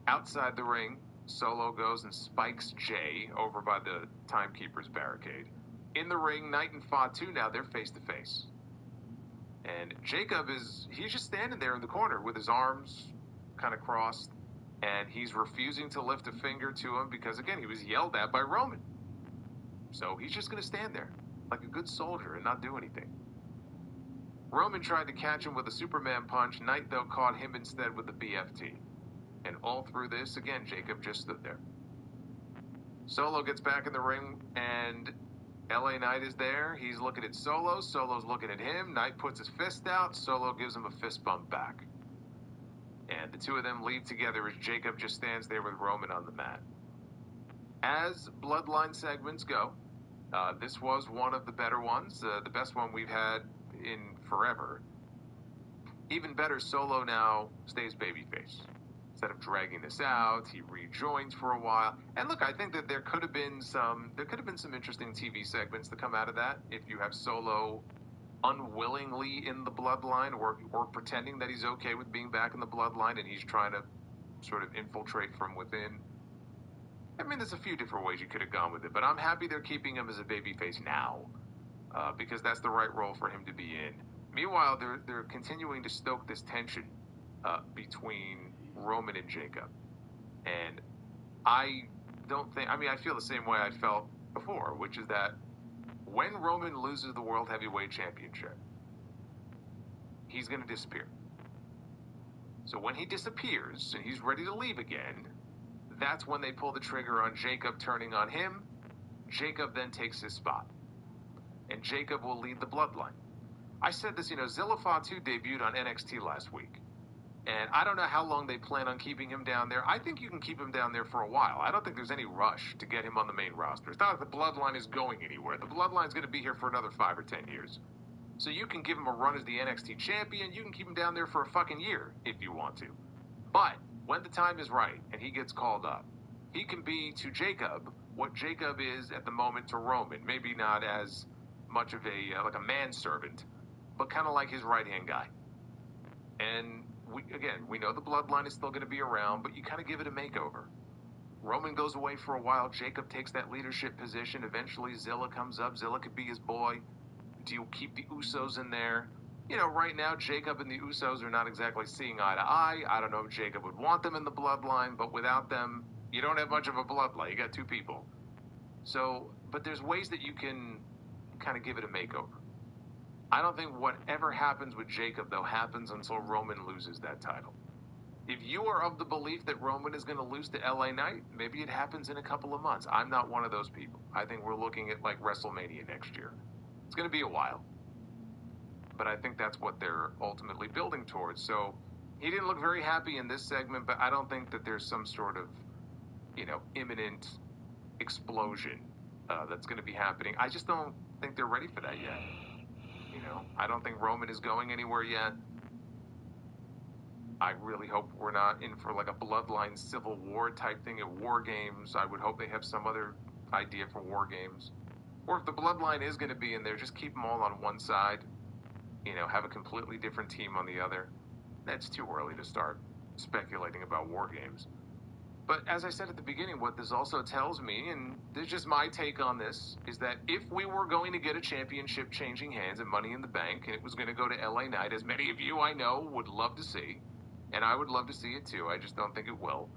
Outside the ring, Solo goes and spikes Jay over by the Timekeeper's barricade. In the ring, Knight and Fatu now, they're face to face. And Jacob he's just standing there in the corner with his arms kind of crossed, and he's refusing to lift a finger to him because, again, he was yelled at by Roman. So he's just going to stand there like a good soldier and not do anything. Roman tried to catch him with a Superman punch. Knight, though, caught him instead with the BFT. And all through this, again, Jacob just stood there. Solo gets back in the ring, and LA Knight is there. He's looking at Solo. Solo's looking at him. Knight puts his fist out. Solo gives him a fist bump back. And the two of them leave together as Jacob just stands there with Roman on the mat. As Bloodline segments go, this was one of the better ones, the best one we've had in forever. Even better, Solo now stays babyface. Instead of dragging this out, he rejoins for a while. And look, I think that there could have been some interesting TV segments that come out of that. If you have Solo unwillingly in the Bloodline, or pretending that he's okay with being back in the Bloodline, and he's trying to sort of infiltrate from within. I mean, there's a few different ways you could have gone with it, but I'm happy they're keeping him as a babyface now, because that's the right role for him to be in. Meanwhile, they're continuing to stoke this tension between Roman and Jacob, and I feel the same way I felt before, which is that when Roman loses the World Heavyweight Championship, he's going to disappear. So when he disappears and he's ready to leave again, that's when they pull the trigger on Jacob turning on him. Jacob then takes his spot, and Jacob will lead the Bloodline. I said this, Zilla Fatu debuted on NXT last week, and I don't know how long they plan on keeping him down there. I think you can keep him down there for a while. I don't think there's any rush to get him on the main roster. It's not like the Bloodline is going anywhere. The Bloodline's going to be here for another 5 or 10 years. So you can give him a run as the NXT champion. You can keep him down there for a fucking year if you want to. But when the time is right and he gets called up, he can be to Jacob what Jacob is at the moment to Roman. Maybe not as much of a manservant, but kind of like his right-hand guy. And we know the Bloodline is still going to be around, but you kind of give it a makeover. Roman goes away for a while. Jacob takes that leadership position. Eventually, Zilla comes up. Zilla could be his boy. Do you keep the Usos in there? Right now, Jacob and the Usos are not exactly seeing eye to eye. I don't know if Jacob would want them in the Bloodline, but without them, you don't have much of a bloodline. You got 2 people. So, but there's ways that you can kind of give it a makeover. I don't think whatever happens with Jacob, though, happens until Roman loses that title. If you are of the belief that Roman is going to lose to LA Knight, maybe it happens in a couple of months. I'm not one of those people. I think we're looking at like WrestleMania next year. It's going to be a while. But I think that's what they're ultimately building towards. So he didn't look very happy in this segment, but I don't think that there's some sort of, imminent explosion that's going to be happening. I just don't think they're ready for that yet. I don't think Roman is going anywhere yet. I really hope we're not in for like a Bloodline Civil War type thing at War Games. I would hope they have some other idea for War Games. Or if the Bloodline is going to be in there, just keep them all on one side. Have a completely different team on the other. That's too early to start speculating about War Games. But as I said at the beginning, what this also tells me, and this is just my take on this, is that if we were going to get a championship changing hands and Money in the Bank, and it was going to go to LA Knight, as many of you I know would love to see, and I would love to see it too, I just don't think it will.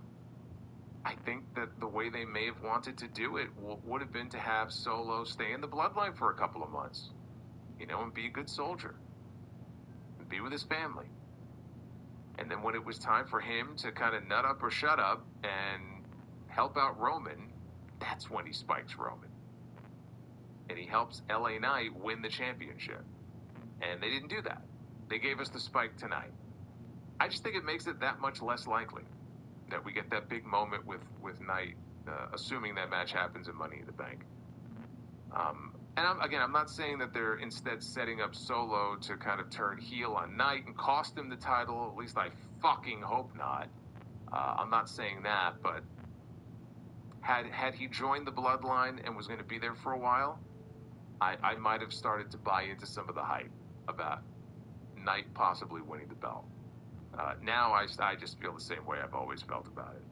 I think that the way they may have wanted to do it would have been to have Solo stay in the Bloodline for a couple of months, and be a good soldier, and be with his family. And then when it was time for him to kind of nut up or shut up and help out Roman, that's when he spikes Roman. And he helps LA Knight win the championship. And they didn't do that. They gave us the spike tonight. I just think it makes it that much less likely that we get that big moment with Knight, assuming that match happens in Money in the Bank. And I'm not saying that they're instead setting up Solo to kind of turn heel on Knight and cost him the title. At least I fucking hope not. I'm not saying that, but had he joined the Bloodline and was going to be there for a while, I might have started to buy into some of the hype about Knight possibly winning the belt. Now I just feel the same way I've always felt about it.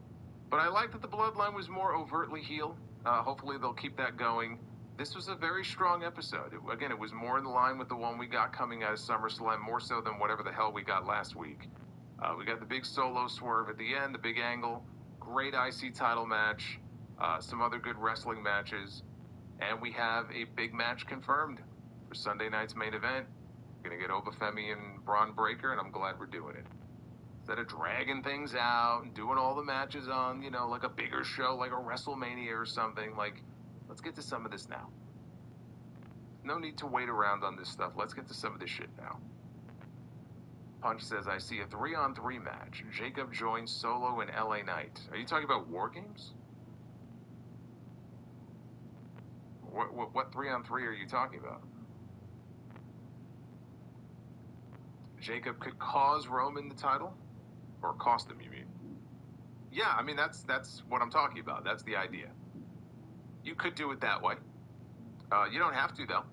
But I like that the Bloodline was more overtly heel. Hopefully they'll keep that going. This was a very strong episode. It was more in line with the one we got coming out of SummerSlam, more so than whatever the hell we got last week. We got the big Solo swerve at the end, the big angle, great IC title match, some other good wrestling matches, and we have a big match confirmed for Sunday night's main event. We're going to get Obafemi and Braun Breaker, and I'm glad we're doing it. Instead of dragging things out and doing all the matches on, like a bigger show, like a WrestleMania or something, let's get to some of this now. No need to wait around on this stuff. Let's get to some of this shit now. Punch says, I see a 3-on-3 match. Jacob joins Solo and LA Knight. Are you talking about War Games? What 3-on-3 are you talking about? Jacob could cause Roman the title? Or cost him, you mean? Yeah, I mean, that's what I'm talking about. That's the idea. You could do it that way. You don't have to, though.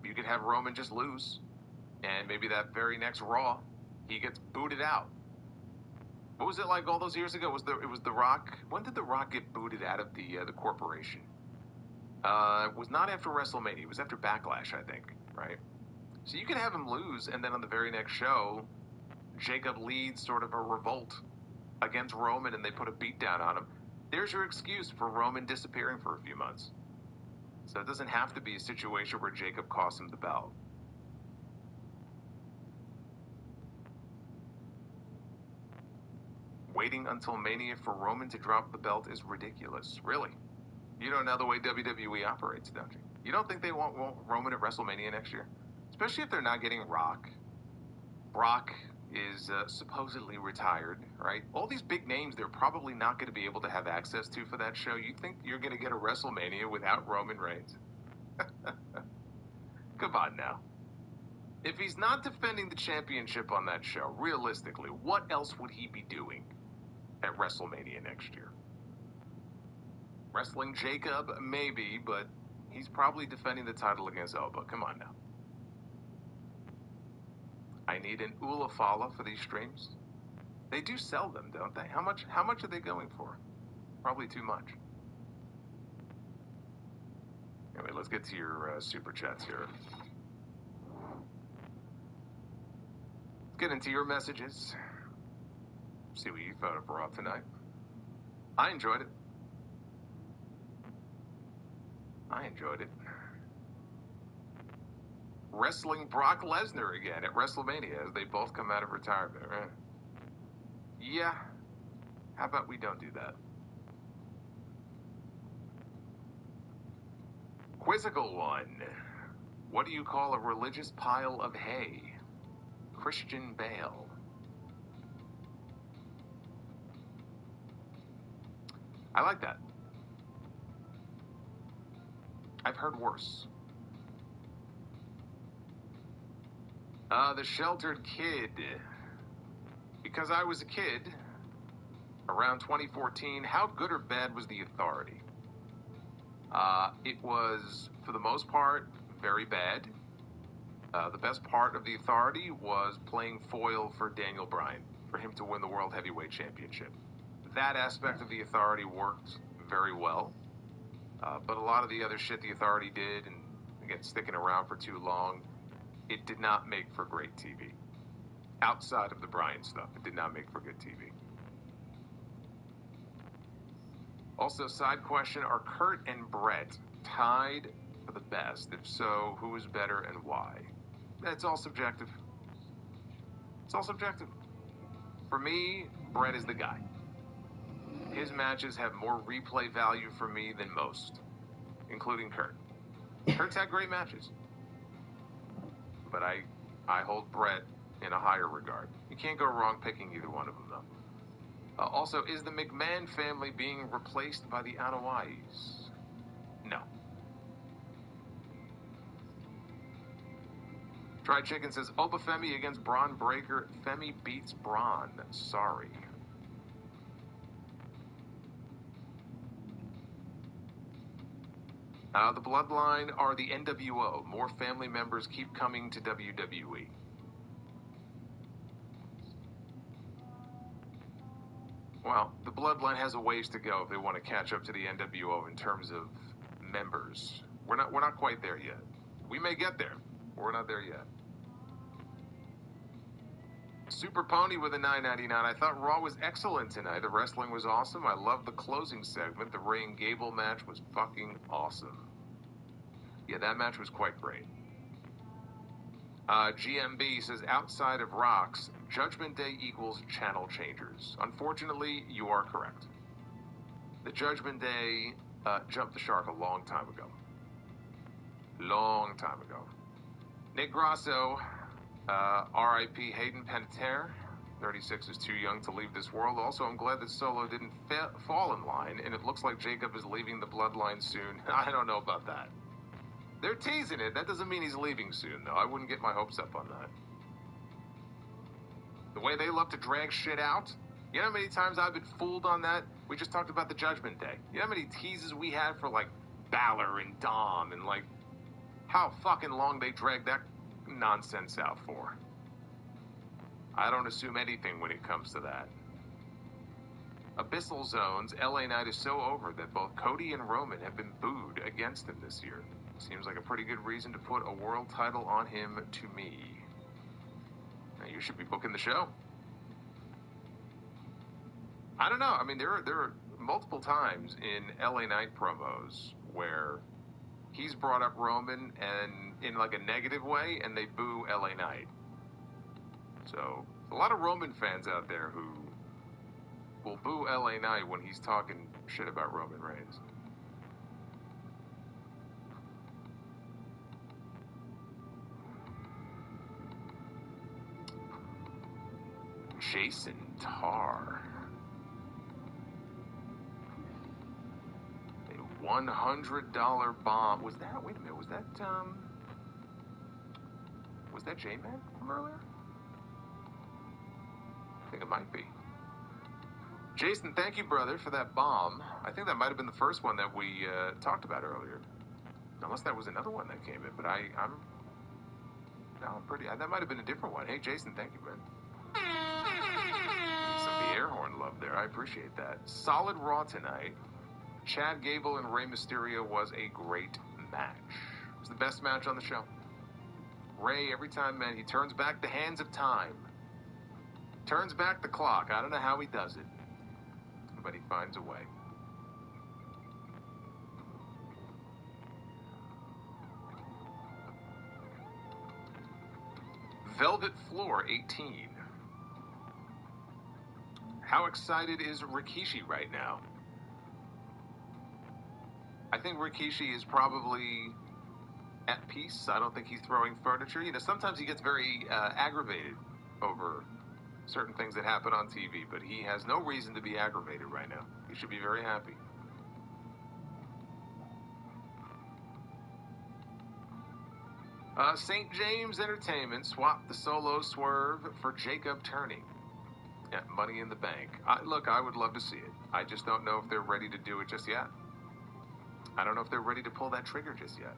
You could have Roman just lose. And maybe that very next Raw, he gets booted out. What was it like all those years ago? It was The Rock. When did The Rock get booted out of the corporation? It was not after WrestleMania. It was after Backlash, I think, right? So you can have him lose, and then on the very next show, Jacob leads sort of a revolt against Roman, and they put a beat down on him. There's your excuse for Roman disappearing for a few months. So it doesn't have to be a situation where Jacob costs him the belt. Waiting until Mania for Roman to drop the belt is ridiculous. Really? You don't know the way WWE operates, don't you? You don't think they want Roman at WrestleMania next year? Especially if they're not getting Rock. Brock is supposedly retired, right? All these big names they're probably not going to be able to have access to for that show. You think you're going to get a WrestleMania without Roman Reigns? Come on now. If he's not defending the championship on that show, realistically, what else would he be doing at WrestleMania next year? Wrestling Jacob, maybe, but he's probably defending the title against Oba. Come on now. I need an Ula Fala for these streams. They do sell them, don't they? How much are they going for? Probably too much. Anyway, let's get to your super chats here. Let's get into your messages. See what you thought of Raw tonight. I enjoyed it. Wrestling Brock Lesnar again at WrestleMania as they both come out of retirement, right? Yeah. How about we don't do that? Quizzical one. What do you call a religious pile of hay? Christian Bale. I like that. I've heard worse. The Sheltered Kid. Because I was a kid, around 2014, how good or bad was The Authority? It was, for the most part, very bad. The best part of The Authority was playing foil for Daniel Bryan, for him to win the World Heavyweight Championship. That aspect of The Authority worked very well. But a lot of the other shit The Authority did, and again, sticking around for too long, it did not make for great TV. Outside of the Bryan stuff, it did not make for good TV. Also, side question, are Kurt and Brett tied for the best? If so, who is better and why? It's all subjective. It's all subjective. For me, Brett is the guy. His matches have more replay value for me than most, including Kurt. Kurt's had great matches. But I hold Brett in a higher regard. You can't go wrong picking either one of them, though. Also, is the McMahon family being replaced by the Anoa'is? No. Fried Chicken says, Oba Femi against Braun Breaker. Femi beats Braun. Sorry. The Bloodline are the NWO. More family members keep coming to WWE. Well, the Bloodline has a ways to go if they want to catch up to the NWO in terms of members. We're not quite there yet. We may get there. We're not there yet. Super Pony with a $9.99. I thought Raw was excellent tonight. The wrestling was awesome. I loved the closing segment. The Ray and Gable match was fucking awesome. Yeah, that match was quite great. GMB says, outside of Rocks, Judgment Day equals channel changers. Unfortunately, you are correct. The Judgment Day jumped the shark a long time ago. Long time ago. Nick Grasso, R.I.P. Hayden Panettiere. 36 is too young to leave this world. Also, I'm glad that Solo didn't fall in line, and it looks like Jacob is leaving the bloodline soon. I don't know about that. They're teasing it. That doesn't mean he's leaving soon, though. I wouldn't get my hopes up on that. The way they love to drag shit out. You know how many times I've been fooled on that? We just talked about the Judgment Day. You know how many teases we had for, like, Balor and Dom and, like, how fucking long they dragged that nonsense out for. I don't assume anything when it comes to that. Abyssal Zones, LA Knight is so over that both Cody and Roman have been booed against him this year. Seems like a pretty good reason to put a world title on him to me. Now you should be booking the show. I don't know. I mean, there are multiple times in LA Knight promos where he's brought up Roman and in like a negative way, and they boo LA Knight. So, a lot of Roman fans out there who will boo LA Knight when he's talking shit about Roman Reigns. Jason Tarr. A $100 bomb. Was that, wait a minute, was that J-Man from earlier? I think it might be. Jason, thank you, brother, for that bomb. I think that might have been the first one that we talked about earlier. Unless that was another one that came in, but I'm pretty, that might have been a different one. Hey, Jason, thank you, man. Some of the air horn love there. I appreciate that. Solid Raw tonight. Chad Gable and Rey Mysterio was a great match. It was the best match on the show. Rey, every time, man, he turns back the hands of time. Turns back the clock. I don't know how he does it, but he finds a way. Velvet Floor 18. How excited is Rikishi right now? I think Rikishi is probably at peace. I don't think he's throwing furniture. You know, sometimes he gets very aggravated over certain things that happen on TV, but he has no reason to be aggravated right now. He should be very happy. St. James Entertainment swapped the Solo Swerve for Jacob turning. Yeah, Money in the Bank. Look, I would love to see it. I just don't know if they're ready to do it just yet. I don't know if they're ready to pull that trigger just yet.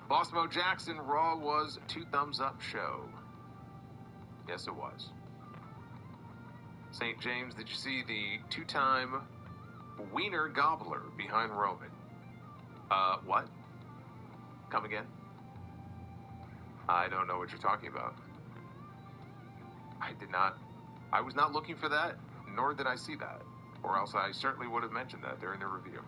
Boss Mo Jackson, Raw was 2 thumbs up show. Yes, it was. St. James, did you see the 2-time wiener gobbler behind Roman? What? Come again? I don't know what you're talking about. I was not looking for that, nor did I see that. Or else I certainly would have mentioned that during the review.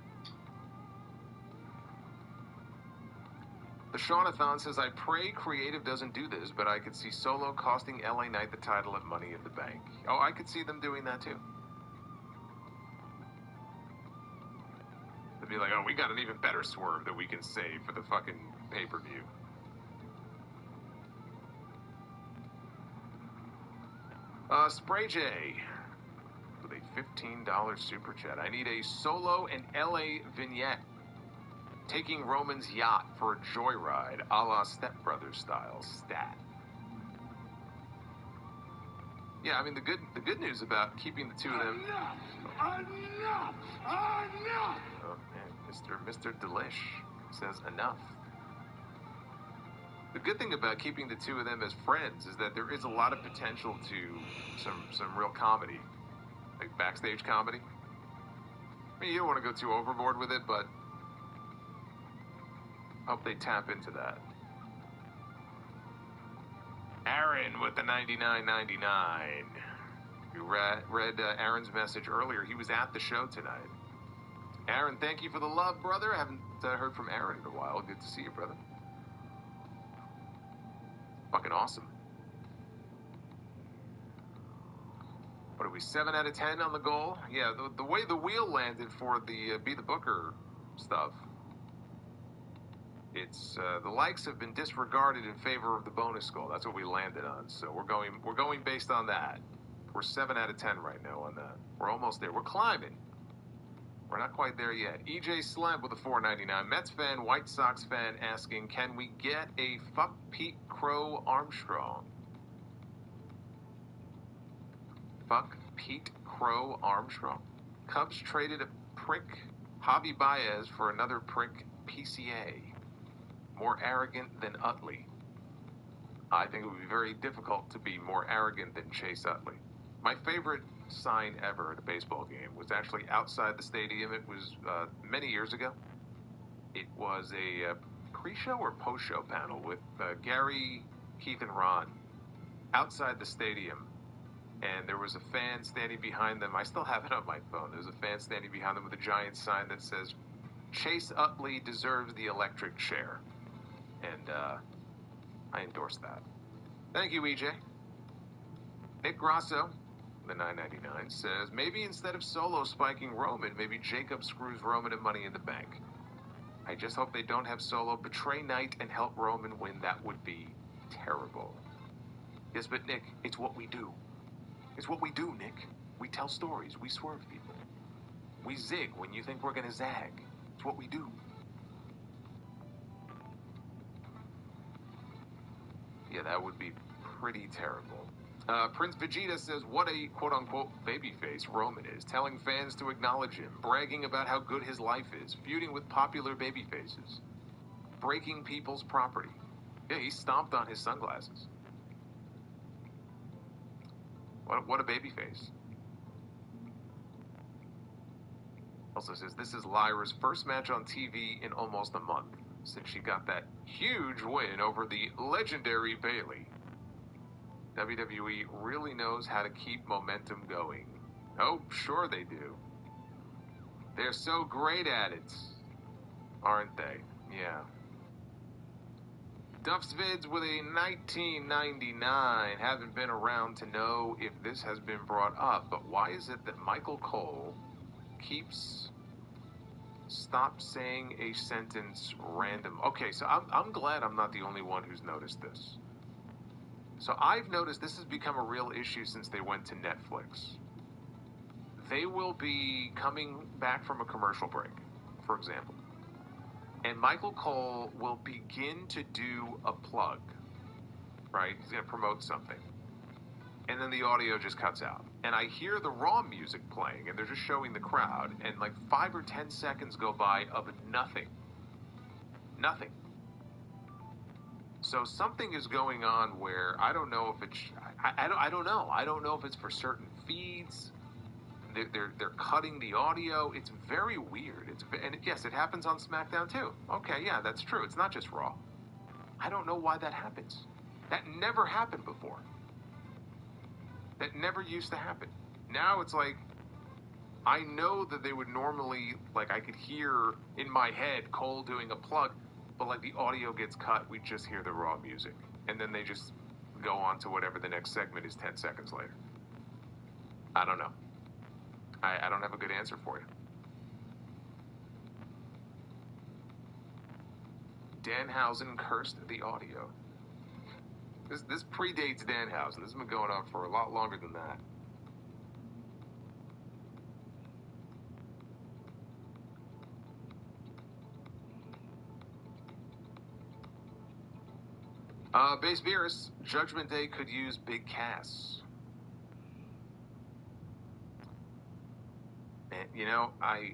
The Shaunathon says, I pray creative doesn't do this, but I could see Solo costing LA Knight the title at Money in the Bank. Oh, I could see them doing that too. They'd be like, oh, we got an even better swerve that we can save for the fucking pay-per-view. Spray J with a $15 super chat. I need a Solo and LA vignette taking Roman's yacht for a joyride a la Step Brothers style stat. Yeah, I mean, the good news about keeping the two of them... Enough! Oh, man, Mr. Delish says enough. The good thing about keeping the two of them as friends is that there is a lot of potential to some real comedy, like backstage comedy. I mean, you don't want to go too overboard with it, but I hope they tap into that. Aaron with the $99.99. You read Aaron's message earlier. He was at the show tonight. Aaron, thank you for the love, brother. I haven't heard from Aaron in a while. Good to see you, brother. Fucking awesome. What are we, 7 out of 10 on the goal? Yeah, the way the wheel landed for the Be the Booker stuff, it's the likes have been disregarded in favor of the bonus goal. That's what we landed on. So we're going based on that. We're 7 out of 10 right now on that. We're almost there. We're climbing. We're not quite there yet. EJ Slab with a $4.99. Mets fan, White Sox fan asking, can we get a fuck Pete Crow Armstrong? Fuck Pete Crow Armstrong. Cubs traded a prick Javi Baez for another prick PCA. More arrogant than Utley. I think it would be very difficult to be more arrogant than Chase Utley. My favorite sign ever at a baseball game was actually outside the stadium. It was many years ago. It was a pre-show or post-show panel with Gary, Keith, and Ron outside the stadium. And there was a fan standing behind them. I still have it on my phone. There's a fan standing behind them with a giant sign that says, Chase Utley deserves the electric chair. And I endorse that. Thank you, EJ. Nick Grasso, the $9.99, says, maybe instead of Solo spiking Roman, maybe Jacob screws Roman at Money in the Bank. I just hope they don't have Solo betray Knight and help Roman win. That would be terrible. Yes, but Nick, it's what we do. It's what we do, Nick. We tell stories. We swerve people. We zig when you think we're going to zag. It's what we do. Yeah, that would be pretty terrible. Prince Vegeta says, what a quote-unquote babyface Roman is, telling fans to acknowledge him, bragging about how good his life is, feuding with popular babyfaces, breaking people's property. Yeah, he stomped on his sunglasses. What a babyface. Also says, this is Lyra's first match on TV in almost a month, since she got that huge win over the legendary Bayley. WWE really knows how to keep momentum going. Oh, sure they do. They're so great at it, aren't they? Yeah. Duff's Vids with a $19.99. Haven't been around to know if this has been brought up, but why is it that Michael Cole keeps stop saying a sentence random? Okay, so I'm glad I'm not the only one who's noticed this. So I've noticed this has become a real issue since they went to Netflix. They will be coming back from a commercial break, for example. And Michael Cole will begin to do a plug, right? He's going to promote something. And then the audio just cuts out. And I hear the Raw music playing, and they're just showing the crowd, and like 5 or 10 seconds go by of nothing. Nothing. So something is going on where I don't know if it's... I don't know. I don't know if it's for certain feeds. They're cutting the audio. It's very weird. And yes, it happens on Smackdown too. Okay, yeah, that's true. It's not just Raw. I don't know why that happens. That never happened before. That never used to happen. Now it's like, I know that they would normally, like I could hear in my head Cole doing a plug, but like the audio gets cut, we just hear the Raw music. And then they just go on to whatever the next segment is 10 seconds later. I don't know. I don't have a good answer for you. Danhausen cursed the audio. This predates Danhausen. This has been going on for a lot longer than that. Base Virus, Judgment Day could use Big Cass. And, you know, I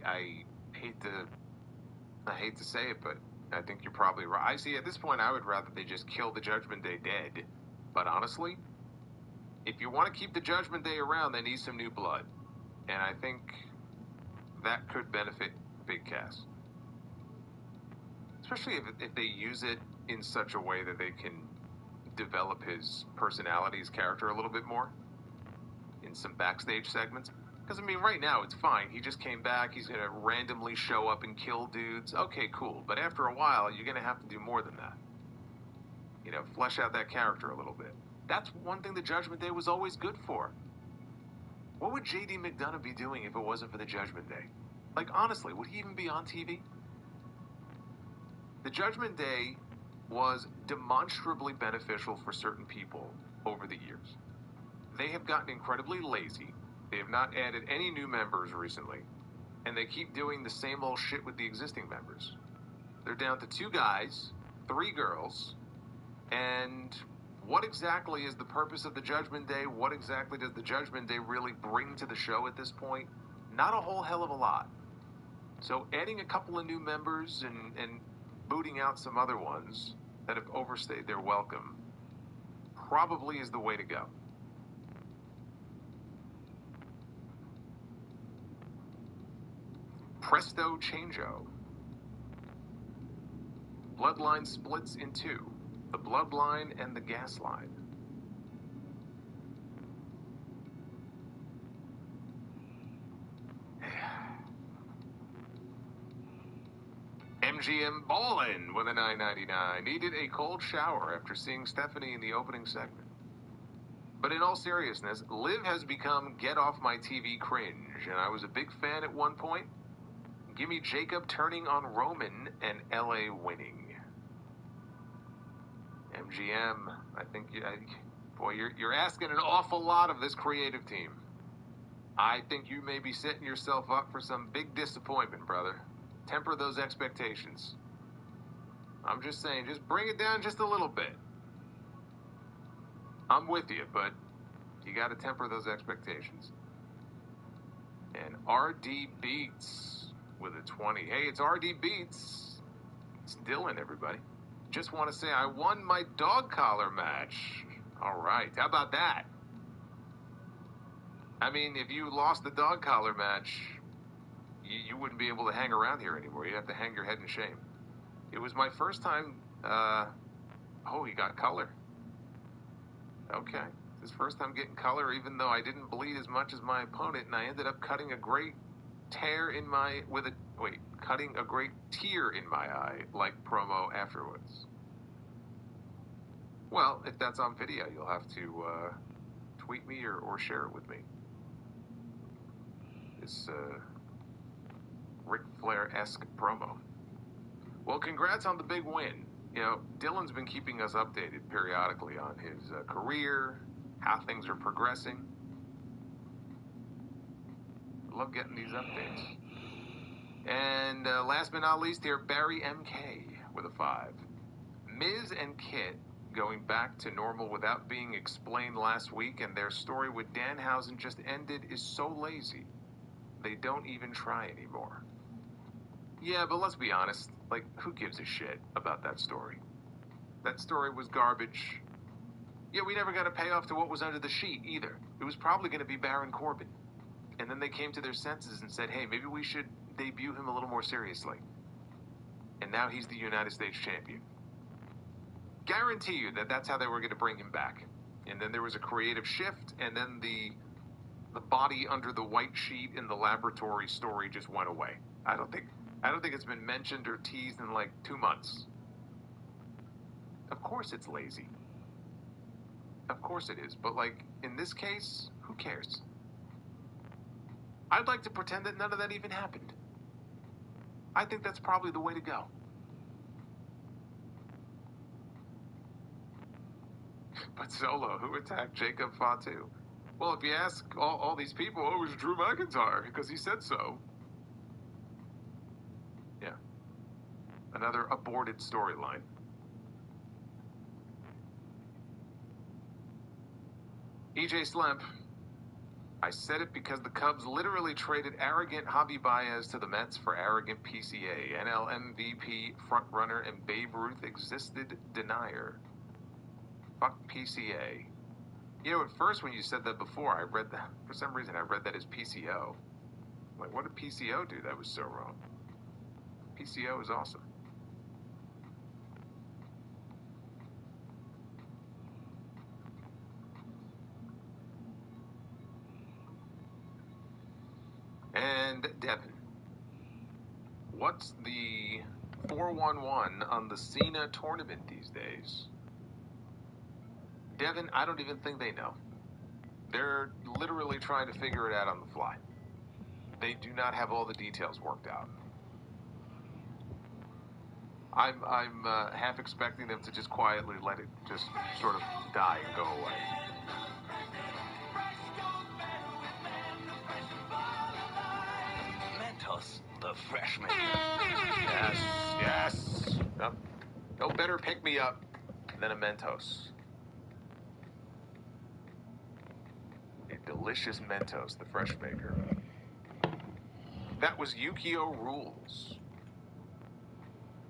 hate to say it, but I think you're probably right. I see, at this point, I would rather they just kill the Judgment Day dead. But honestly, if you want to keep the Judgment Day around, they need some new blood. And I think that could benefit Big Cass. Especially if they use it in such a way that they can develop his personality, his character a little bit more in some backstage segments. Because, I mean, right now it's fine. He just came back. He's going to randomly show up and kill dudes. Okay, cool. But after a while, you're going to have to do more than that. You know, flesh out that character a little bit. That's one thing the Judgment Day was always good for. What would J.D. McDonough be doing if it wasn't for the Judgment Day? Like, honestly, would he even be on TV? The Judgment Day was demonstrably beneficial for certain people over the years. they have gotten incredibly lazy. They have not added any new members recently, and they keep doing the same old shit with the existing members. They're down to 2 guys, 3 girls, and what exactly is the purpose of the Judgment Day? What exactly does the Judgment Day really bring to the show at this point? Not a whole hell of a lot. So adding a couple of new members and booting out some other ones that have overstayed their welcome probably is the way to go. Presto changeo. Bloodline splits in 2. The Bloodline and the Gas Line. MGM Ballin with a $9.99 needed a cold shower after seeing Stephanie in the opening segment. But in all seriousness, Liv has become get off my TV cringe, and I was a big fan at one point. Give me Jacob turning on Roman and LA winning. MGM, I think, you're asking an awful lot of this creative team. I think you may be setting yourself up for some big disappointment, brother. Temper those expectations. I'm just saying, just bring it down just a little bit. I'm with you, but you got to temper those expectations. And RD Beats with a 20. Hey, it's RD Beats. It's Dylan, everybody. Just want to say I won my dog collar match. All right, how about that? I mean, if you lost the dog collar match, you wouldn't be able to hang around here anymore. You'd have to hang your head in shame. It was my first time, oh, he got color. Okay. It's his first time getting color, even though I didn't bleed as much as my opponent, and I ended up cutting a great tear in my, cutting a great tear in my eye, like promo afterwards. Well, if that's on video, you'll have to, tweet me or share it with me. This, Ric Flair-esque promo. Well, congrats on the big win. You know, Dylan's been keeping us updated periodically on his career, how things are progressing. I love getting these updates. And last but not least here, Barry MK with a 5. Miz and Kit going back to normal without being explained last week, and their story with Danhausen just ended is so lazy. They don't even try anymore. Yeah, but let's be honest, like, who gives a shit about that story? That story was garbage. Yeah, we never got a payoff to what was under the sheet, either. It was probably going to be Baron Corbin. And then they came to their senses and said, hey, maybe we should debut him a little more seriously. And now he's the United States champion. Guarantee you that that's how they were going to bring him back. And then there was a creative shift, and then the body under the white sheet in the laboratory story just went away. I don't think it's been mentioned or teased in like 2 months. Of course it's lazy. Of course it is. But like, in this case, who cares? I'd like to pretend that none of that even happened. I think that's probably the way to go. But Solo, who attacked Jacob Fatu? Well, if you ask all these people, oh, it was Drew McIntyre, because he said so. Yeah. Another aborted storyline. EJ Slemp. I said it because the Cubs literally traded arrogant Javi Baez to the Mets for arrogant PCA, NL MVP frontrunner, and Babe Ruth existed denier. Fuck PCA. You know, at first when you said that before, I read that, for some reason I read that as PCO. Like, what did PCO do that was so wrong? PCO is awesome. And Devin. What's the 411 on the Cena tournament these days? Devin, I don't even think they know. They're literally trying to figure it out on the fly. They do not have all the details worked out. I'm half expecting them to just quietly let it just sort of die and go away. Mentos, the fresh maker. Yes, yes. No better pick-me-up than a Mentos. A delicious Mentos, the fresh maker. That was Yukio Rules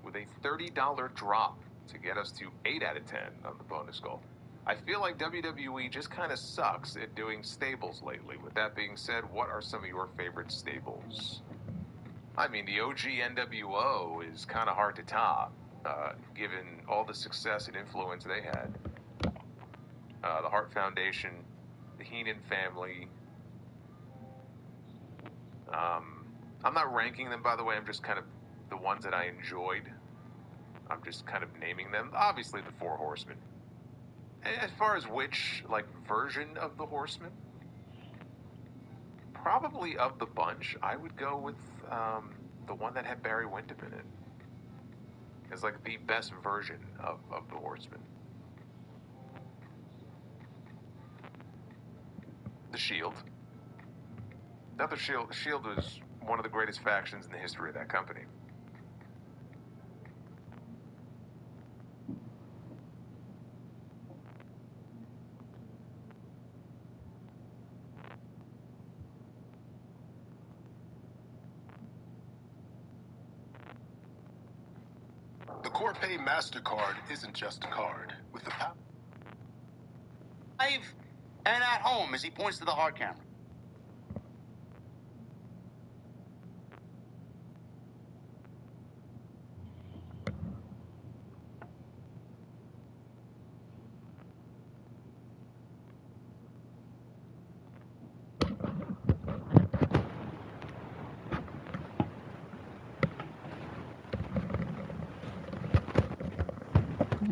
with a $30 drop to get us to 8 out of 10 on the bonus goal. I feel like WWE just kind of sucks at doing stables lately. With that being said, what are some of your favorite stables? I mean, the OG NWO is kind of hard to top, given all the success and influence they had. The Hart Foundation, the Heenan family. I'm not ranking them, by the way. I'm just kind of the ones that I enjoyed. I'm just kind of naming them. Obviously, the Four Horsemen. As far as which, version of the Horsemen, probably of the bunch, I would go with the one that had Barry Windham in it. It's the best version of the Horsemen. The Shield. The Shield was one of the greatest factions in the history of that company. The Corpay MasterCard isn't just a card. With the power... Live and at home as he points to the hard camera.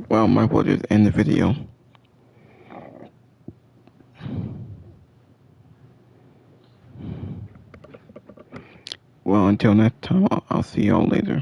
Well, might will just end the video. Well, until next time, I'll see y'all later.